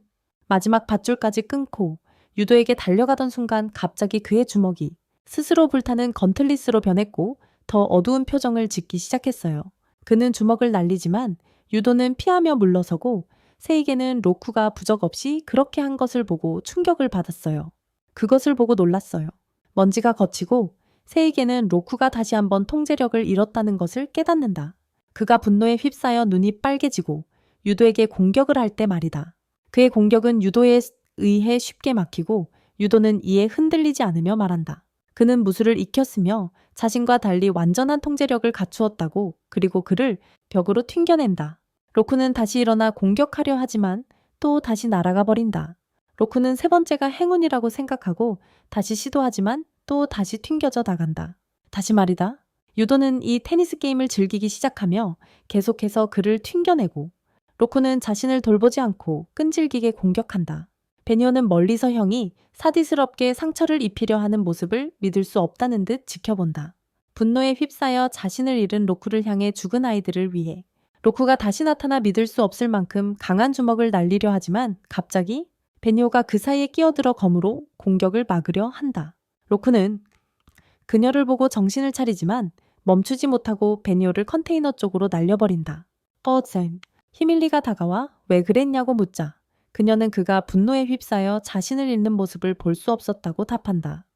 마지막 밧줄까지 끊고 유도에게 달려가던 순간 갑자기 그의 주먹이 스스로 불타는 건틀리스로 변했고 더 어두운 표정을 짓기 시작했어요. 그는 주먹을 날리지만 유도는 피하며 물러서고 세이게는 로쿠가 부적 없이 그렇게 한 것을 보고 충격을 받았어요. 그것을 보고 놀랐어요. 먼지가 걷히고 세이게는 로쿠가 다시 한번 통제력을 잃었다는 것을 깨닫는다. 그가 분노에 휩싸여 눈이 빨개지고 유도에게 공격을 할 때 말이다. 그의 공격은 유도에 의해 쉽게 막히고 유도는 이에 흔들리지 않으며 말한다. 그는 무술을 익혔으며 자신과 달리 완전한 통제력을 갖추었다고 그리고 그를 벽으로 튕겨낸다. 로쿠는 다시 일어나 공격하려 하지만 또 다시 날아가 버린다. 로쿠는 세 번째가 행운이라고 생각하고 다시 시도하지만 또 다시 튕겨져 나간다. 다시 말이다. 유도는 이 테니스 게임을 즐기기 시작하며 계속해서 그를 튕겨내고 로쿠는 자신을 돌보지 않고 끈질기게 공격한다. 베니오는 멀리서 형이 사디스럽게 상처를 입히려 하는 모습을 믿을 수 없다는 듯 지켜본다. 분노에 휩싸여 자신을 잃은 로쿠를 향해 죽은 아이들을 위해 로쿠가 다시 나타나 믿을 수 없을 만큼 강한 주먹을 날리려 하지만 갑자기 베니오가 그 사이에 끼어들어 검으로 공격을 막으려 한다. 로쿠는 그녀를 보고 정신을 차리지만 멈추지 못하고 베니오를 컨테이너 쪽으로 날려버린다. 쌤. 히밀리가 다가와 왜 그랬냐고 묻자 그녀는 그가 분노에 휩싸여 자신을 잃는 모습을 볼 수 없었다고 답한다.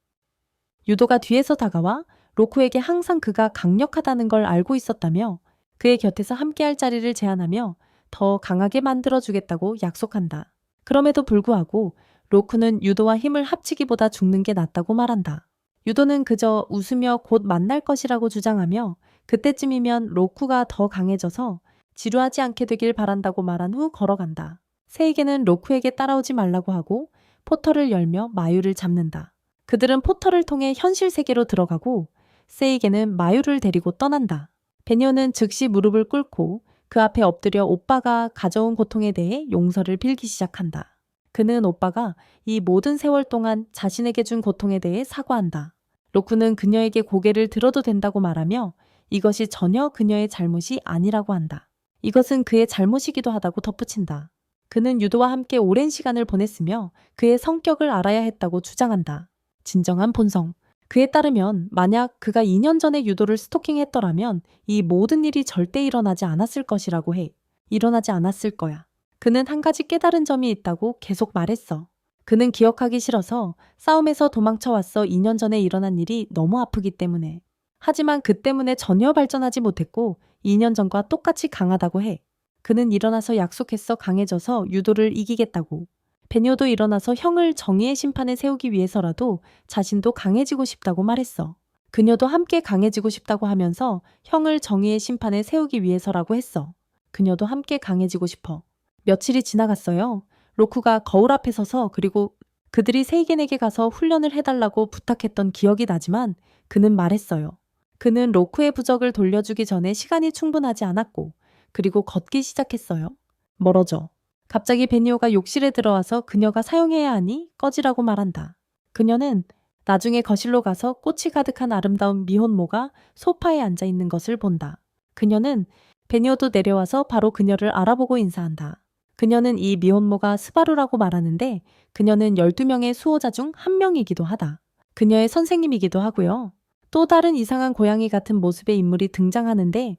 유도가 뒤에서 다가와 로쿠에게 항상 그가 강력하다는 걸 알고 있었다며 그의 곁에서 함께할 자리를 제안하며 더 강하게 만들어주겠다고 약속한다. 그럼에도 불구하고 로쿠는 유도와 힘을 합치기보다 죽는 게 낫다고 말한다. 유도는 그저 웃으며 곧 만날 것이라고 주장하며 그때쯤이면 로쿠가 더 강해져서 지루하지 않게 되길 바란다고 말한 후 걸어간다. 세이게는 로쿠에게 따라오지 말라고 하고 포털을 열며 마유를 잡는다. 그들은 포털을 통해 현실 세계로 들어가고 세이게는 마유를 데리고 떠난다. 베니오는 즉시 무릎을 꿇고 그 앞에 엎드려 오빠가 가져온 고통에 대해 용서를 빌기 시작한다. 그는 오빠가 이 모든 세월 동안 자신에게 준 고통에 대해 사과한다. 로쿠는 그녀에게 고개를 들어도 된다고 말하며 이것이 전혀 그녀의 잘못이 아니라고 한다. 이것은 그의 잘못이기도 하다고 덧붙인다. 그는 유도와 함께 오랜 시간을 보냈으며 그의 성격을 알아야 했다고 주장한다. 진정한 본성. 그에 따르면 만약 그가 2년 전에 유도를 스토킹했더라면 이 모든 일이 절대 일어나지 않았을 것이라고 해. 일어나지 않았을 거야. 그는 한 가지 깨달은 점이 있다고 계속 말했어. 그는 기억하기 싫어서 싸움에서 도망쳐왔어 2년 전에 일어난 일이 너무 아프기 때문에. 하지만 그 때문에 전혀 발전하지 못했고 2년 전과 똑같이 강하다고 해. 그는 일어나서 약속했어 강해져서 유도를 이기겠다고. 베니오도 일어나서 형을 정의의 심판에 세우기 위해서라도 자신도 강해지고 싶다고 말했어. 그녀도 함께 강해지고 싶다고 하면서 형을 정의의 심판에 세우기 위해서라고 했어. 그녀도 함께 강해지고 싶어. 며칠이 지나갔어요. 로쿠가 거울 앞에 서서 그리고 그들이 세이겐에게 가서 훈련을 해달라고 부탁했던 기억이 나지만 그는 말했어요. 그는 로쿠의 부적을 돌려주기 전에 시간이 충분하지 않았고 그리고 걷기 시작했어요. 멀어져. 갑자기 베니오가 욕실에 들어와서 그녀가 사용해야 하니 꺼지라고 말한다. 그녀는 나중에 거실로 가서 꽃이 가득한 아름다운 미혼모가 소파에 앉아 있는 것을 본다. 그녀는 베니오도 내려와서 바로 그녀를 알아보고 인사한다. 그녀는 이 미혼모가 스바루라고 말하는데 그녀는 12명의 수호자 중 한 명이기도 하다. 그녀의 선생님이기도 하고요. 또 다른 이상한 고양이 같은 모습의 인물이 등장하는데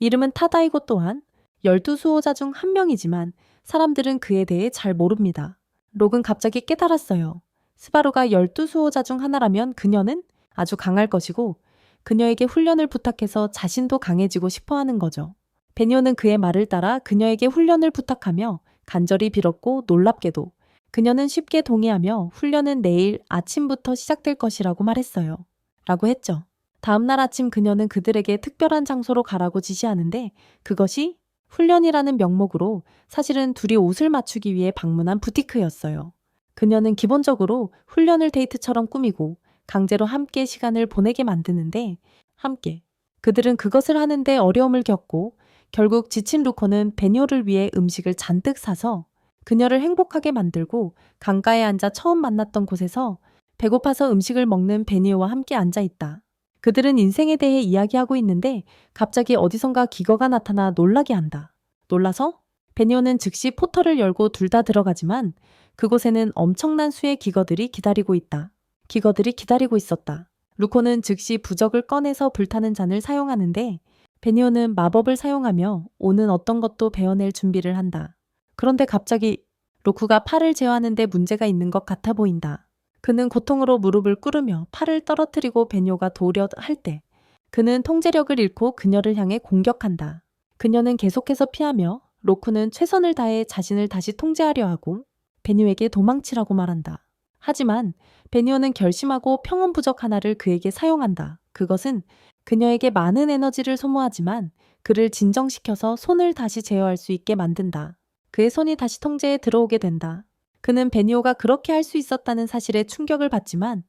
이름은 타다이고 또한 12수호자 중 한 명이지만 사람들은 그에 대해 잘 모릅니다. 록은 갑자기 깨달았어요. 스바루가 12수호자 중 하나라면 그녀는 아주 강할 것이고 그녀에게 훈련을 부탁해서 자신도 강해지고 싶어 하는 거죠. 베니오는 그의 말을 따라 그녀에게 훈련을 부탁하며 간절히 빌었고 놀랍게도 그녀는 쉽게 동의하며 훈련은 내일 아침부터 시작될 것이라고 말했어요. 라고 했죠. 다음날 아침 그녀는 그들에게 특별한 장소로 가라고 지시하는데 그것이 훈련이라는 명목으로 사실은 둘이 옷을 맞추기 위해 방문한 부티크였어요. 그녀는 기본적으로 훈련을 데이트처럼 꾸미고 강제로 함께 시간을 보내게 만드는데 함께 그들은 그것을 하는데 어려움을 겪고 결국 지친 루코는 베니오를 위해 음식을 잔뜩 사서 그녀를 행복하게 만들고 강가에 앉아 처음 만났던 곳에서 배고파서 음식을 먹는 베니오와 함께 앉아 있다. 그들은 인생에 대해 이야기하고 있는데 갑자기 어디선가 기거가 나타나 놀라게 한다. 놀라서 베니오는 즉시 포털을 열고 둘 다 들어가지만 그곳에는 엄청난 수의 기거들이 기다리고 있다. 기거들이 기다리고 있었다. 루코는 즉시 부적을 꺼내서 불타는 잔을 사용하는데 베니오는 마법을 사용하며 오는 어떤 것도 베어낼 준비를 한다. 그런데 갑자기 루쿠가 팔을 제어하는데 문제가 있는 것 같아 보인다. 그는 고통으로 무릎을 꿇으며 팔을 떨어뜨리고 베니오가 도우려 할 때 그는 통제력을 잃고 그녀를 향해 공격한다. 그녀는 계속해서 피하며 로쿠는 최선을 다해 자신을 다시 통제하려 하고 베니오에게 도망치라고 말한다. 하지만 베니오는 결심하고 평온 부적 하나를 그에게 사용한다. 그것은 그녀에게 많은 에너지를 소모하지만 그를 진정시켜서 손을 다시 제어할 수 있게 만든다. 그의 손이 다시 통제에 들어오게 된다. 그는 베니오가 그렇게 할 수 있었다는 사실에 충격을 받지만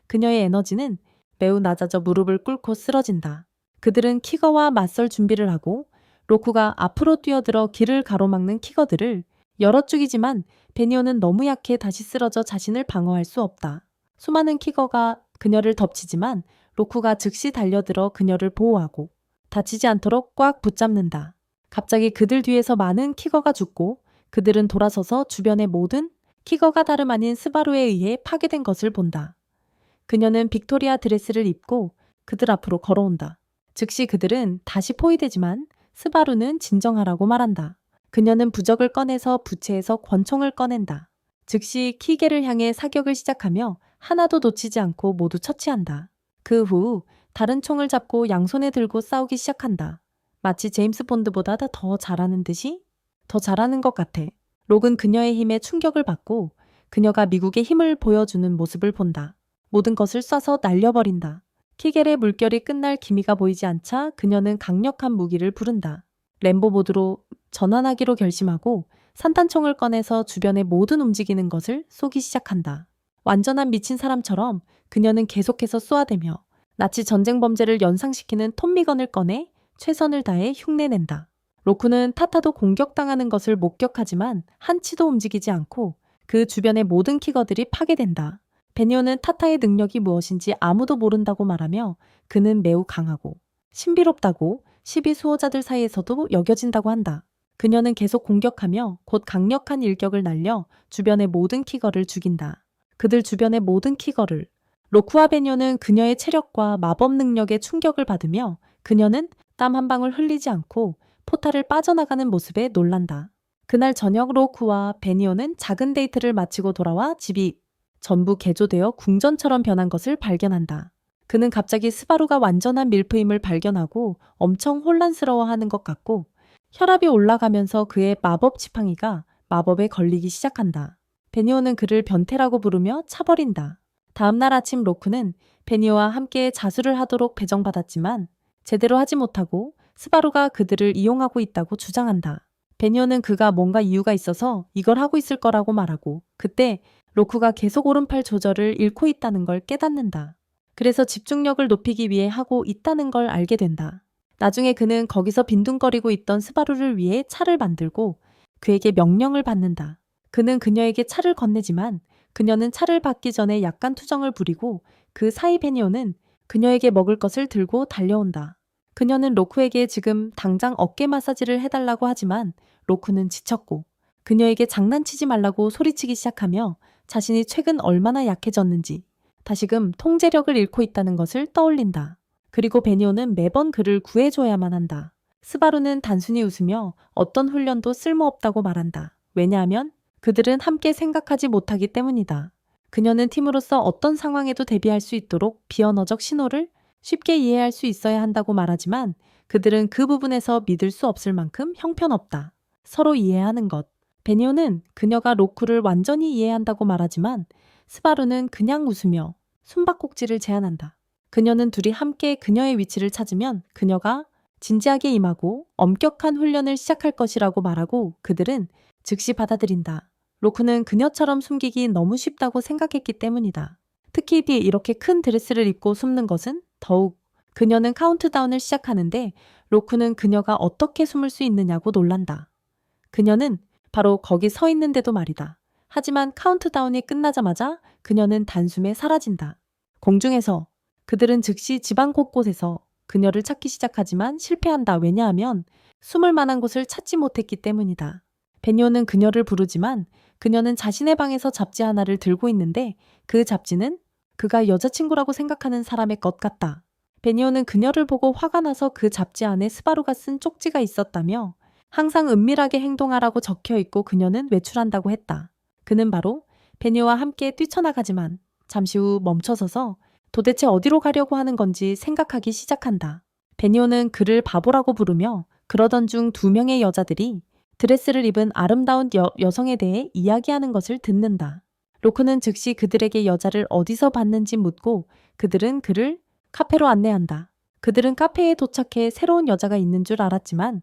그녀의 에너지는 매우 낮아져 무릎을 꿇고 쓰러진다. 그들은 키거와 맞설 준비를 하고 로쿠가 앞으로 뛰어들어 길을 가로막는 키거들을 여러 쪽이지만 베니오는 너무 약해 다시 쓰러져 자신을 방어할 수 없다. 수많은 키거가 그녀를 덮치지만 로쿠가 즉시 달려들어 그녀를 보호하고 다치지 않도록 꽉 붙잡는다. 갑자기 그들 뒤에서 많은 키거가 죽고 그들은 돌아서서 주변의 모든 키거가 다름 아닌 스바루에 의해 파괴된 것을 본다. 그녀는 빅토리아 드레스를 입고 그들 앞으로 걸어온다. 즉시 그들은 다시 포위되지만 스바루는 진정하라고 말한다. 그녀는 부적을 꺼내서 부채에서 권총을 꺼낸다. 즉시 키게를 향해 사격을 시작하며 하나도 놓치지 않고 모두 처치한다. 그 후 다른 총을 잡고 양손에 들고 싸우기 시작한다. 마치 제임스 본드보다 더 잘하는 듯이 더 잘하는 것 같아. 록은 그녀의 힘에 충격을 받고 그녀가 미국의 힘을 보여주는 모습을 본다. 모든 것을 쏴서 날려버린다. 키겔의 물결이 끝날 기미가 보이지 않자 그녀는 강력한 무기를 부른다. 램보 모드로 전환하기로 결심하고 산탄총을 꺼내서 주변의 모든 움직이는 것을 쏘기 시작한다. 완전한 미친 사람처럼 그녀는 계속해서 쏘아대며 나치 전쟁 범죄를 연상시키는 톰미건을 꺼내 최선을 다해 흉내낸다. 로쿠는 타타도 공격당하는 것을 목격하지만 한치도 움직이지 않고 그 주변의 모든 키거들이 파괴된다. 베니오는 타타의 능력이 무엇인지 아무도 모른다고 말하며 그는 매우 강하고 신비롭다고 시비 수호자들 사이에서도 여겨진다고 한다. 그녀는 계속 공격하며 곧 강력한 일격을 날려 주변의 모든 키거를 죽인다. 그들 주변의 모든 키거를. 로쿠와 베니오는 그녀의 체력과 마법 능력에 충격을 받으며 그녀는 땀 한 방울 흘리지 않고 포탈을 빠져나가는 모습에 놀란다. 그날 저녁 로쿠와 베니오는 작은 데이트를 마치고 돌아와 집이 전부 개조되어 궁전처럼 변한 것을 발견한다. 그는 갑자기 스바루가 완전한 밀프임을 발견하고 엄청 혼란스러워하는 것 같고 혈압이 올라가면서 그의 마법 지팡이가 마법에 걸리기 시작한다. 베니오는 그를 변태라고 부르며 차버린다. 다음날 아침 로크는 베니오와 함께 자수를 하도록 배정받았지만 제대로 하지 못하고 스바루가 그들을 이용하고 있다고 주장한다. 베니오는 그가 뭔가 이유가 있어서 이걸 하고 있을 거라고 말하고 그때 로크가 계속 오른팔 조절을 잃고 있다는 걸 깨닫는다. 그래서 집중력을 높이기 위해 하고 있다는 걸 알게 된다. 나중에 그는 거기서 빈둥거리고 있던 스바루를 위해 차를 만들고 그에게 명령을 받는다. 그는 그녀에게 차를 건네지만 그녀는 차를 받기 전에 약간 투정을 부리고 그 사이 베니오는 그녀에게 먹을 것을 들고 달려온다. 그녀는 로쿠에게 지금 당장 어깨 마사지를 해달라고 하지만 로쿠는 지쳤고 그녀에게 장난치지 말라고 소리치기 시작하며 자신이 최근 얼마나 약해졌는지 다시금 통제력을 잃고 있다는 것을 떠올린다. 그리고 베니오는 매번 그를 구해줘야만 한다. 스바루는 단순히 웃으며 어떤 훈련도 쓸모없다고 말한다. 왜냐하면 그들은 함께 생각하지 못하기 때문이다. 그녀는 팀으로서 어떤 상황에도 대비할 수 있도록 비언어적 신호를 쉽게 이해할 수 있어야 한다고 말하지만 그들은 그 부분에서 믿을 수 없을 만큼 형편없다. 서로 이해하는 것. 베니오는 그녀가 로쿠를 완전히 이해한다고 말하지만 스바루는 그냥 웃으며 숨바꼭질을 제안한다. 그녀는 둘이 함께 그녀의 위치를 찾으면 그녀가 진지하게 임하고 엄격한 훈련을 시작할 것이라고 말하고 그들은 즉시 받아들인다. 로쿠는 그녀처럼 숨기기 너무 쉽다고 생각했기 때문이다. 특히 이렇게 큰 드레스를 입고 숨는 것은 더욱. 그녀는 카운트다운을 시작하는데 로쿠는 그녀가 어떻게 숨을 수 있느냐고 놀란다. 그녀는 바로 거기 서 있는데도 말이다. 하지만 카운트다운이 끝나자마자 그녀는 단숨에 사라진다. 공중에서 그들은 즉시 집안 곳곳에서 그녀를 찾기 시작하지만 실패한다. 왜냐하면 숨을 만한 곳을 찾지 못했기 때문이다. 베니오는 그녀를 부르지만 그녀는 자신의 방에서 잡지 하나를 들고 있는데 그 잡지는 그가 여자친구라고 생각하는 사람의 것 같다. 베니오는 그녀를 보고 화가 나서 그 잡지 안에 스바루가 쓴 쪽지가 있었다며 항상 은밀하게 행동하라고 적혀 있고 그녀는 외출한다고 했다. 그는 바로 베니오와 함께 뛰쳐나가지만 잠시 후 멈춰서서 도대체 어디로 가려고 하는 건지 생각하기 시작한다. 베니오는 그를 바보라고 부르며 그러던 중 2명의 여자들이 드레스를 입은 아름다운 여성에 대해 이야기하는 것을 듣는다. 로크는 즉시 그들에게 여자를 어디서 봤는지 묻고 그들은 그를 카페로 안내한다. 그들은 카페에 도착해 새로운 여자가 있는 줄 알았지만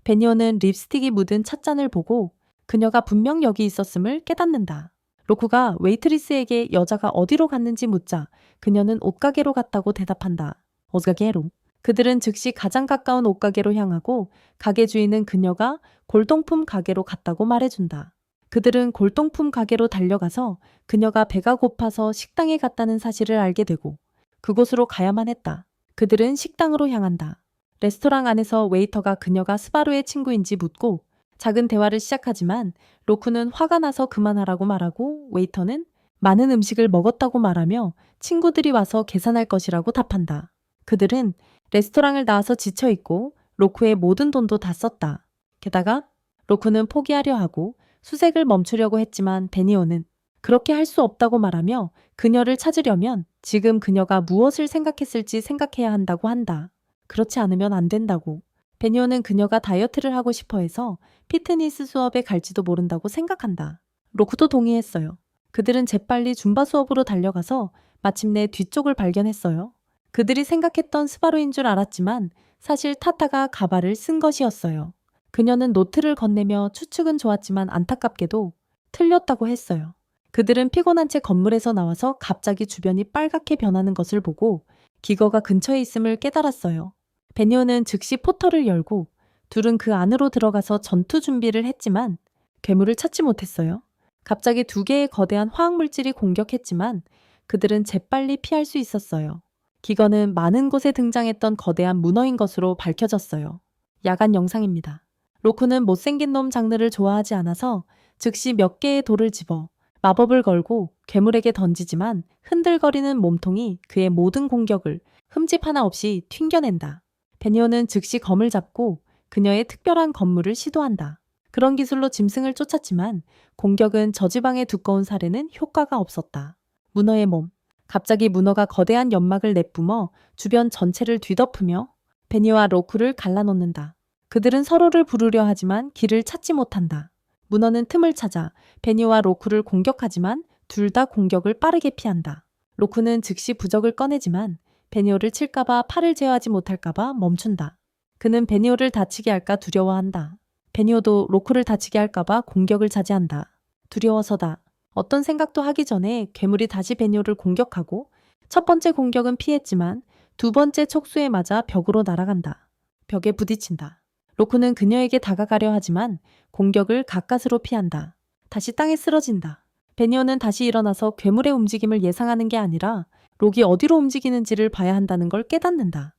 베니오는 립스틱이 묻은 찻잔을 보고 그녀가 분명 여기 있었음을 깨닫는다. 로크가 웨이트리스에게 여자가 어디로 갔는지 묻자 그녀는 옷가게로 갔다고 대답한다. 옷가게로. 그들은 즉시 가장 가까운 옷가게로 향하고 가게 주인은 그녀가 골동품 가게로 갔다고 말해준다. 그들은 골동품 가게로 달려가서 그녀가 배가 고파서 식당에 갔다는 사실을 알게 되고 그곳으로 가야만 했다. 그들은 식당으로 향한다. 레스토랑 안에서 웨이터가 그녀가 스바루의 친구인지 묻고 작은 대화를 시작하지만 로쿠는 화가 나서 그만하라고 말하고 웨이터는 많은 음식을 먹었다고 말하며 친구들이 와서 계산할 것이라고 답한다. 그들은 레스토랑을 나와서 지쳐있고 로쿠의 모든 돈도 다 썼다. 게다가 로쿠는 포기하려 하고 수색을 멈추려고 했지만 베니오는 그렇게 할 수 없다고 말하며 그녀를 찾으려면 지금 그녀가 무엇을 생각했을지 생각해야 한다고 한다. 그렇지 않으면 안 된다고. 베니오는 그녀가 다이어트를 하고 싶어 해서 피트니스 수업에 갈지도 모른다고 생각한다. 로쿠도 동의했어요. 그들은 재빨리 줌바 수업으로 달려가서 마침내 뒤쪽을 발견했어요. 그들이 생각했던 스바루인 줄 알았지만 사실 타타가 가발을 쓴 것이었어요. 그녀는 노트를 건네며 추측은 좋았지만 안타깝게도 틀렸다고 했어요. 그들은 피곤한 채 건물에서 나와서 갑자기 주변이 빨갛게 변하는 것을 보고 기거가 근처에 있음을 깨달았어요. 베니오는 즉시 포털을 열고 둘은 그 안으로 들어가서 전투 준비를 했지만 괴물을 찾지 못했어요. 갑자기 2개의 거대한 화학물질이 공격했지만 그들은 재빨리 피할 수 있었어요. 기거는 많은 곳에 등장했던 거대한 문어인 것으로 밝혀졌어요. 야간 영상입니다. 로쿠는 못생긴 놈 장르를 좋아하지 않아서 즉시 몇 개의 돌을 집어 마법을 걸고 괴물에게 던지지만 흔들거리는 몸통이 그의 모든 공격을 흠집 하나 없이 튕겨낸다. 베니오는 즉시 검을 잡고 그녀의 특별한 건물을 시도한다. 그런 기술로 짐승을 쫓았지만 공격은 저지방의 두꺼운 살에는 효과가 없었다. 문어의 몸. 갑자기 문어가 거대한 연막을 내뿜어 주변 전체를 뒤덮으며 베니와 로쿠를 갈라놓는다. 그들은 서로를 부르려 하지만 길을 찾지 못한다. 문어는 틈을 찾아 베니와 로쿠를 공격하지만 둘 다 공격을 빠르게 피한다. 로쿠는 즉시 부적을 꺼내지만 베니오를 칠까봐 팔을 제어하지 못할까봐 멈춘다. 그는 베니오를 다치게 할까 두려워한다. 베니오도 로쿠를 다치게 할까봐 공격을 자제한다. 두려워서다. 어떤 생각도 하기 전에 괴물이 다시 베니오를 공격하고 첫 번째 공격은 피했지만 2번째 촉수에 맞아 벽으로 날아간다. 벽에 부딪힌다. 로쿠는 그녀에게 다가가려 하지만 공격을 가까스로 피한다. 다시 땅에 쓰러진다. 베니오는 다시 일어나서 괴물의 움직임을 예상하는 게 아니라 록이 어디로 움직이는지를 봐야 한다는 걸 깨닫는다.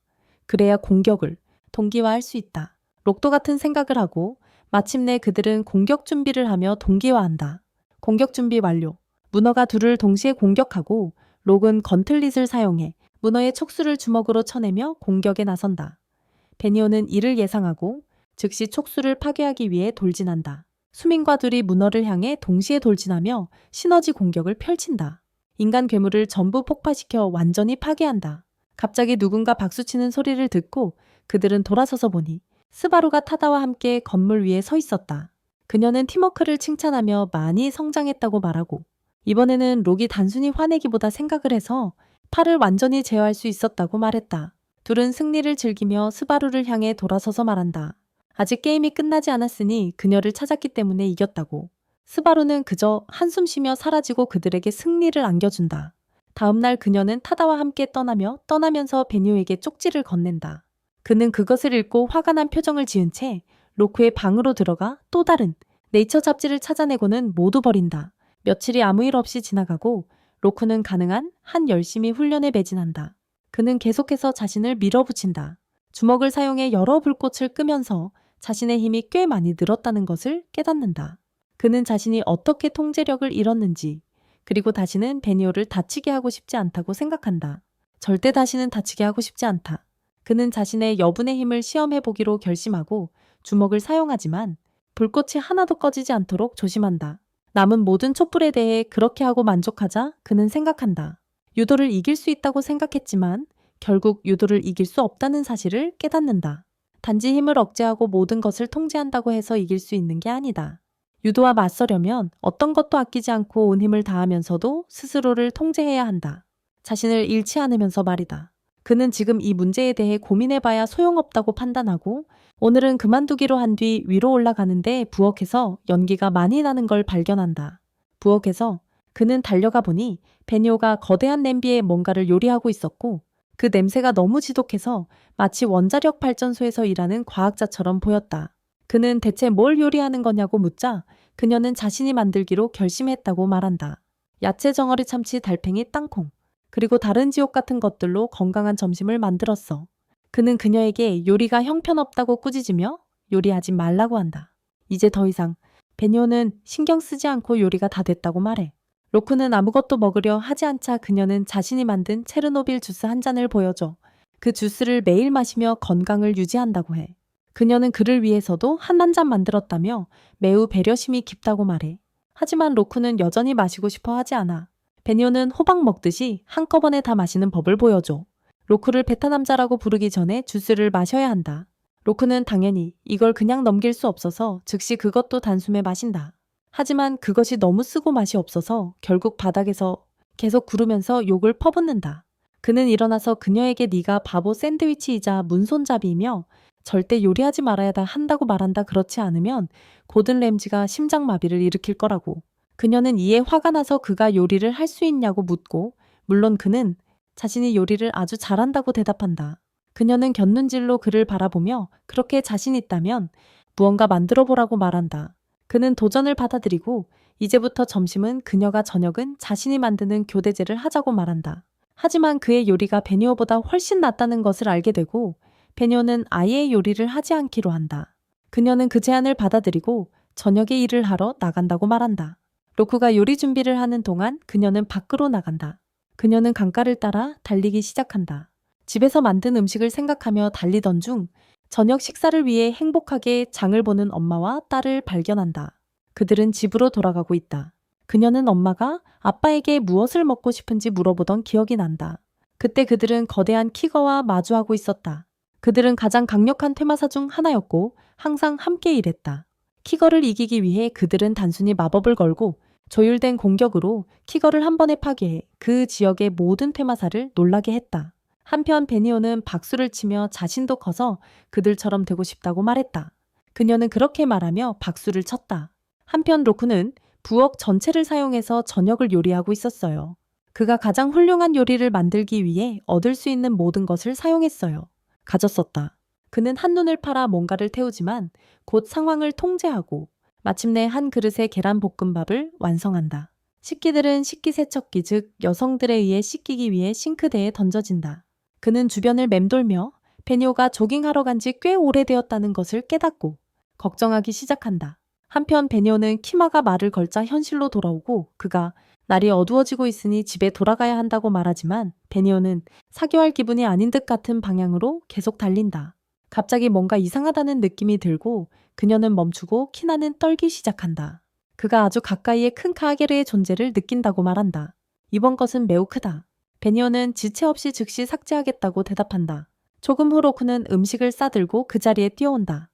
그래야 공격을 동기화할 수 있다. 록도 같은 생각을 하고 마침내 그들은 공격 준비를 하며 동기화한다. 공격 준비 완료. 문어가 둘을 동시에 공격하고 록은 건틀릿을 사용해 문어의 촉수를 주먹으로 쳐내며 공격에 나선다. 베니오는 이를 예상하고 즉시 촉수를 파괴하기 위해 돌진한다. 수민과 둘이 문어를 향해 동시에 돌진하며 시너지 공격을 펼친다. 인간 괴물을 전부 폭파시켜 완전히 파괴한다. 갑자기 누군가 박수치는 소리를 듣고 그들은 돌아서서 보니 스바루가 타다와 함께 건물 위에 서 있었다. 그녀는 팀워크를 칭찬하며 많이 성장했다고 말하고 이번에는 록이 단순히 화내기보다 생각을 해서 팔을 완전히 제어할 수 있었다고 말했다. 둘은 승리를 즐기며 스바루를 향해 돌아서서 말한다. 아직 게임이 끝나지 않았으니 그녀를 찾았기 때문에 이겼다고. 스바루는 그저 한숨 쉬며 사라지고 그들에게 승리를 안겨준다. 다음날 그녀는 타다와 함께 떠나면서 베니오에게 쪽지를 건넨다. 그는 그것을 읽고 화가 난 표정을 지은 채 로쿠의 방으로 들어가 또 다른 네이처 잡지를 찾아내고는 모두 버린다. 며칠이 아무 일 없이 지나가고 로쿠는 가능한 한 열심히 훈련에 매진한다. 그는 계속해서 자신을 밀어붙인다. 주먹을 사용해 여러 불꽃을 끄면서 자신의 힘이 꽤 많이 늘었다는 것을 깨닫는다. 그는 자신이 어떻게 통제력을 잃었는지 그리고 다시는 베니오를 다치게 하고 싶지 않다고 생각한다. 절대 다시는 다치게 하고 싶지 않다. 그는 자신의 여분의 힘을 시험해보기로 결심하고 주먹을 사용하지만 불꽃이 하나도 꺼지지 않도록 조심한다. 남은 모든 촛불에 대해 그렇게 하고 만족하자 그는 생각한다. 유도를 이길 수 있다고 생각했지만 결국 유도를 이길 수 없다는 사실을 깨닫는다. 단지 힘을 억제하고 모든 것을 통제한다고 해서 이길 수 있는 게 아니다. 유도와 맞서려면 어떤 것도 아끼지 않고 온 힘을 다하면서도 스스로를 통제해야 한다. 자신을 잃지 않으면서 말이다. 그는 지금 이 문제에 대해 고민해봐야 소용없다고 판단하고 오늘은 그만두기로 한 뒤 위로 올라가는데 부엌에서 연기가 많이 나는 걸 발견한다. 부엌에서 그는 달려가 보니 베니오가 거대한 냄비에 뭔가를 요리하고 있었고 그 냄새가 너무 지독해서 마치 원자력 발전소에서 일하는 과학자처럼 보였다. 그는 대체 뭘 요리하는 거냐고 묻자 그녀는 자신이 만들기로 결심했다고 말한다. 야채 정어리 참치 달팽이 땅콩 그리고 다른 지옥 같은 것들로 건강한 점심을 만들었어. 그는 그녀에게 요리가 형편없다고 꾸짖으며 요리하지 말라고 한다. 이제 더 이상 베니오는 신경 쓰지 않고 요리가 다 됐다고 말해. 로크는 아무것도 먹으려 하지 않자 그녀는 자신이 만든 체르노빌 주스 한 잔을 보여줘. 그 주스를 매일 마시며 건강을 유지한다고 해. 그녀는 그를 위해서도 한 잔 만들었다며 매우 배려심이 깊다고 말해. 하지만 로크는 여전히 마시고 싶어 하지 않아. 베니오는 호박 먹듯이 한꺼번에 다 마시는 법을 보여줘. 로크를 베타 남자라고 부르기 전에 주스를 마셔야 한다. 로크는 당연히 이걸 그냥 넘길 수 없어서 즉시 그것도 단숨에 마신다. 하지만 그것이 너무 쓰고 맛이 없어서 결국 바닥에서 계속 구르면서 욕을 퍼붓는다. 그는 일어나서 그녀에게 네가 바보 샌드위치이자 문손잡이이며 절대 요리하지 말아야 한다고 말한다. 그렇지 않으면 고든 램지가 심장마비를 일으킬 거라고. 그녀는 이에 화가 나서 그가 요리를 할 수 있냐고 묻고 물론 그는 자신이 요리를 아주 잘한다고 대답한다. 그녀는 곁눈질로 그를 바라보며 그렇게 자신 있다면 무언가 만들어 보라고 말한다. 그는 도전을 받아들이고 이제부터 점심은 그녀가 저녁은 자신이 만드는 교대제를 하자고 말한다. 하지만 그의 요리가 베니오보다 훨씬 낫다는 것을 알게 되고 베니오는 아예 요리를 하지 않기로 한다. 그녀는 그 제안을 받아들이고 저녁에 일을 하러 나간다고 말한다. 로크가 요리 준비를 하는 동안 그녀는 밖으로 나간다. 그녀는 강가를 따라 달리기 시작한다. 집에서 만든 음식을 생각하며 달리던 중 저녁 식사를 위해 행복하게 장을 보는 엄마와 딸을 발견한다. 그들은 집으로 돌아가고 있다. 그녀는 엄마가 아빠에게 무엇을 먹고 싶은지 물어보던 기억이 난다. 그때 그들은 거대한 키거와 마주하고 있었다. 그들은 가장 강력한 퇴마사 중 하나였고 항상 함께 일했다. 키거를 이기기 위해 그들은 단순히 마법을 걸고 조율된 공격으로 키거를 한 번에 파괴해 그 지역의 모든 퇴마사를 놀라게 했다. 한편 베니오는 박수를 치며 자신도 커서 그들처럼 되고 싶다고 말했다. 그녀는 그렇게 말하며 박수를 쳤다. 한편 로크는 부엌 전체를 사용해서 저녁을 요리하고 있었어요. 그가 가장 훌륭한 요리를 만들기 위해 얻을 수 있는 모든 것을 사용했어요. 가졌었다. 그는 한눈을 팔아 뭔가를 태우지만 곧 상황을 통제하고 마침내 한 그릇의 계란볶음밥을 완성한다. 식기들은 식기세척기 즉 여성들에 의해 씻기기 위해 싱크대에 던져진다. 그는 주변을 맴돌며 베니오가 조깅하러 간 지 꽤 오래되었다는 것을 깨닫고 걱정하기 시작한다. 한편 베니오는 키마가 말을 걸자 현실로 돌아오고 그가 날이 어두워지고 있으니 집에 돌아가야 한다고 말하지만 베니오는 사교할 기분이 아닌 듯 같은 방향으로 계속 달린다. 갑자기 뭔가 이상하다는 느낌이 들고 그녀는 멈추고 키나는 떨기 시작한다. 그가 아주 가까이에 큰 카게르의 존재를 느낀다고 말한다. 이번 것은 매우 크다. 베니오는 지체 없이 즉시 삭제하겠다고 대답한다. 조금 후 로크는 음식을 싸들고 그 자리에 뛰어온다.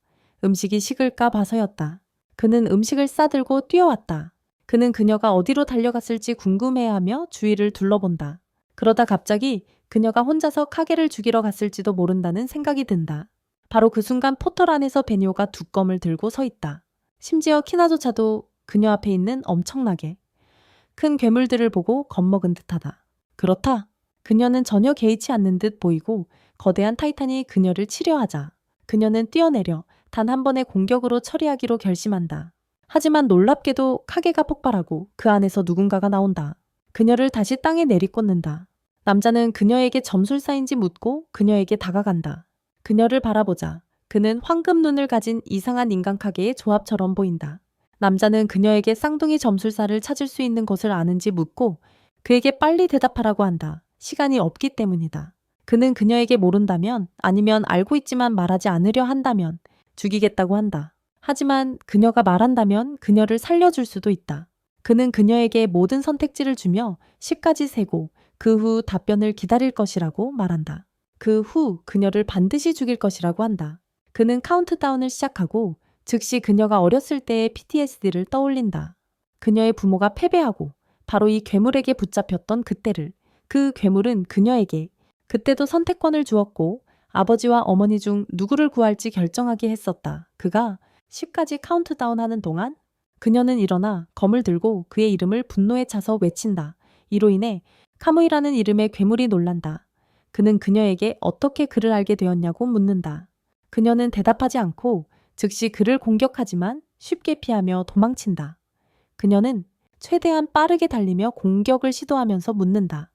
음식이 식을까 봐서였다. 그는 음식을 싸들고 뛰어왔다. 그는 그녀가 어디로 달려갔을지 궁금해하며 주위를 둘러본다. 그러다 갑자기 그녀가 혼자서 카게를 죽이러 갔을지도 모른다는 생각이 든다. 바로 그 순간 포털 안에서 베니오가 두 껌을 들고 서 있다. 심지어 키나조차도 그녀 앞에 있는 엄청나게 큰 괴물들을 보고 겁먹은 듯하다. 그렇다. 그녀는 전혀 개의치 않는 듯 보이고 거대한 타이탄이 그녀를 치려하자 그녀는 뛰어내려 단 한 번의 공격으로 처리하기로 결심한다. 하지만 놀랍게도 카게가 폭발하고 그 안에서 누군가가 나온다. 그녀를 다시 땅에 내리꽂는다. 남자는 그녀에게 점술사인지 묻고 그녀에게 다가간다. 그녀를 바라보자 그는 황금 눈을 가진 이상한 인간 카게의 조합처럼 보인다. 남자는 그녀에게 쌍둥이 점술사를 찾을 수 있는 곳을 아는지 묻고 그에게 빨리 대답하라고 한다. 시간이 없기 때문이다. 그는 그녀에게 모른다면 아니면 알고 있지만 말하지 않으려 한다면 죽이겠다고 한다. 하지만 그녀가 말한다면 그녀를 살려줄 수도 있다. 그는 그녀에게 모든 선택지를 주며 10까지 세고 그 후 답변을 기다릴 것이라고 말한다. 그 후 그녀를 반드시 죽일 것이라고 한다. 그는 카운트다운을 시작하고 즉시 그녀가 어렸을 때의 PTSD를 떠올린다. 그녀의 부모가 패배하고 바로 이 괴물에게 붙잡혔던 그때를 그 괴물은 그녀에게 그때도 선택권을 주었고 아버지와 어머니 중 누구를 구할지 결정하게 했었다. 그가 10까지 카운트다운 하는 동안 그녀는 일어나 검을 들고 그의 이름을 분노에 차서 외친다. 이로 인해 카무이라는 이름의 괴물이 놀란다. 그는 그녀에게 어떻게 그를 알게 되었냐고 묻는다. 그녀는 대답하지 않고 즉시 그를 공격하지만 쉽게 피하며 도망친다. 그녀는 최대한 빠르게 달리며 공격을 시도하면서 묻는다.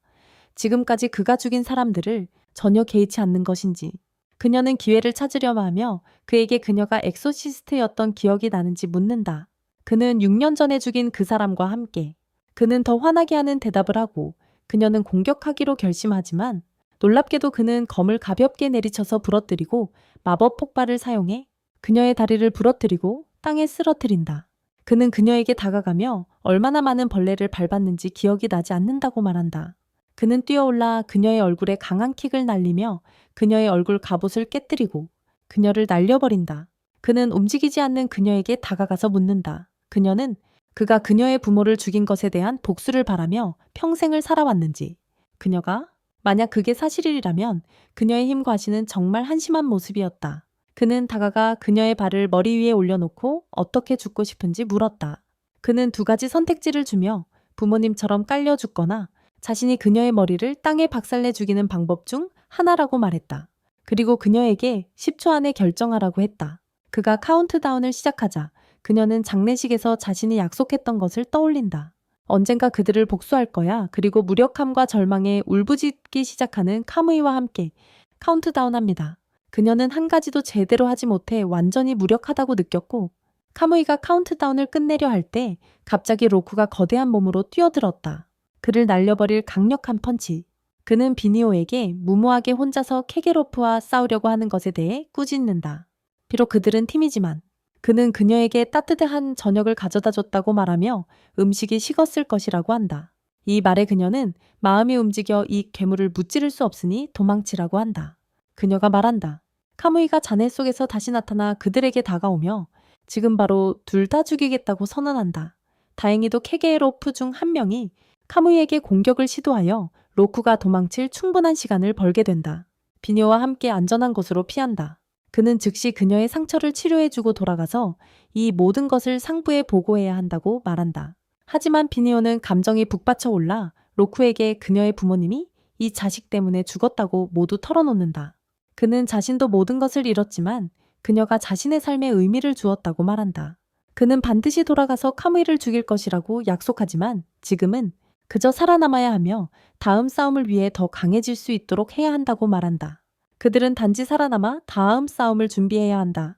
지금까지 그가 죽인 사람들을 전혀 개의치 않는 것인지. 그녀는 기회를 찾으려마 하며 그에게 그녀가 엑소시스트였던 기억이 나는지 묻는다. 그는 6년 전에 죽인 그 사람과 함께. 그는 더 화나게 하는 대답을 하고 그녀는 공격하기로 결심하지만 놀랍게도 그는 검을 가볍게 내리쳐서 부러뜨리고 마법 폭발을 사용해 그녀의 다리를 부러뜨리고 땅에 쓰러뜨린다. 그는 그녀에게 다가가며 얼마나 많은 벌레를 밟았는지 기억이 나지 않는다고 말한다. 그는 뛰어올라 그녀의 얼굴에 강한 킥을 날리며 그녀의 얼굴 갑옷을 깨뜨리고 그녀를 날려버린다. 그는 움직이지 않는 그녀에게 다가가서 묻는다. 그녀는 그가 그녀의 부모를 죽인 것에 대한 복수를 바라며 평생을 살아왔는지, 그녀가 만약 그게 사실이라면 그녀의 힘 과시는 정말 한심한 모습이었다. 그는 다가가 그녀의 발을 머리 위에 올려놓고 어떻게 죽고 싶은지 물었다. 그는 두 가지 선택지를 주며 부모님처럼 깔려 죽거나 자신이 그녀의 머리를 땅에 박살내 죽이는 방법 중 하나라고 말했다. 그리고 그녀에게 10초 안에 결정하라고 했다. 그가 카운트다운을 시작하자 그녀는 장례식에서 자신이 약속했던 것을 떠올린다. 언젠가 그들을 복수할 거야. 그리고 무력함과 절망에 울부짖기 시작하는 카무이와 함께 카운트다운합니다. 그녀는 한 가지도 제대로 하지 못해 완전히 무력하다고 느꼈고 카무이가 카운트다운을 끝내려 할 때 갑자기 로쿠가 거대한 몸으로 뛰어들었다. 그를 날려버릴 강력한 펀치. 그는 비니오에게 무모하게 혼자서 케게로프와 싸우려고 하는 것에 대해 꾸짖는다. 비록 그들은 팀이지만 그는 그녀에게 따뜻한 저녁을 가져다 줬다고 말하며 음식이 식었을 것이라고 한다. 이 말에 그녀는 마음이 움직여 이 괴물을 무찌를 수 없으니 도망치라고 한다. 그녀가 말한다. 카무이가 잔해 속에서 다시 나타나 그들에게 다가오며 지금 바로 둘 다 죽이겠다고 선언한다. 다행히도 케게로프 중 한 명이 카무이에게 공격을 시도하여 로쿠가 도망칠 충분한 시간을 벌게 된다. 비녀와 함께 안전한 곳으로 피한다. 그는 즉시 그녀의 상처를 치료해주고 돌아가서 이 모든 것을 상부에 보고해야 한다고 말한다. 하지만 비니오는 감정이 북받쳐 올라 로쿠에게 그녀의 부모님이 이 자식 때문에 죽었다고 모두 털어놓는다. 그는 자신도 모든 것을 잃었지만 그녀가 자신의 삶에 의미를 주었다고 말한다. 그는 반드시 돌아가서 카무이를 죽일 것이라고 약속하지만 지금은 그저 살아남아야 하며 다음 싸움을 위해 더 강해질 수 있도록 해야 한다고 말한다. 그들은 단지 살아남아 다음 싸움을 준비해야 한다.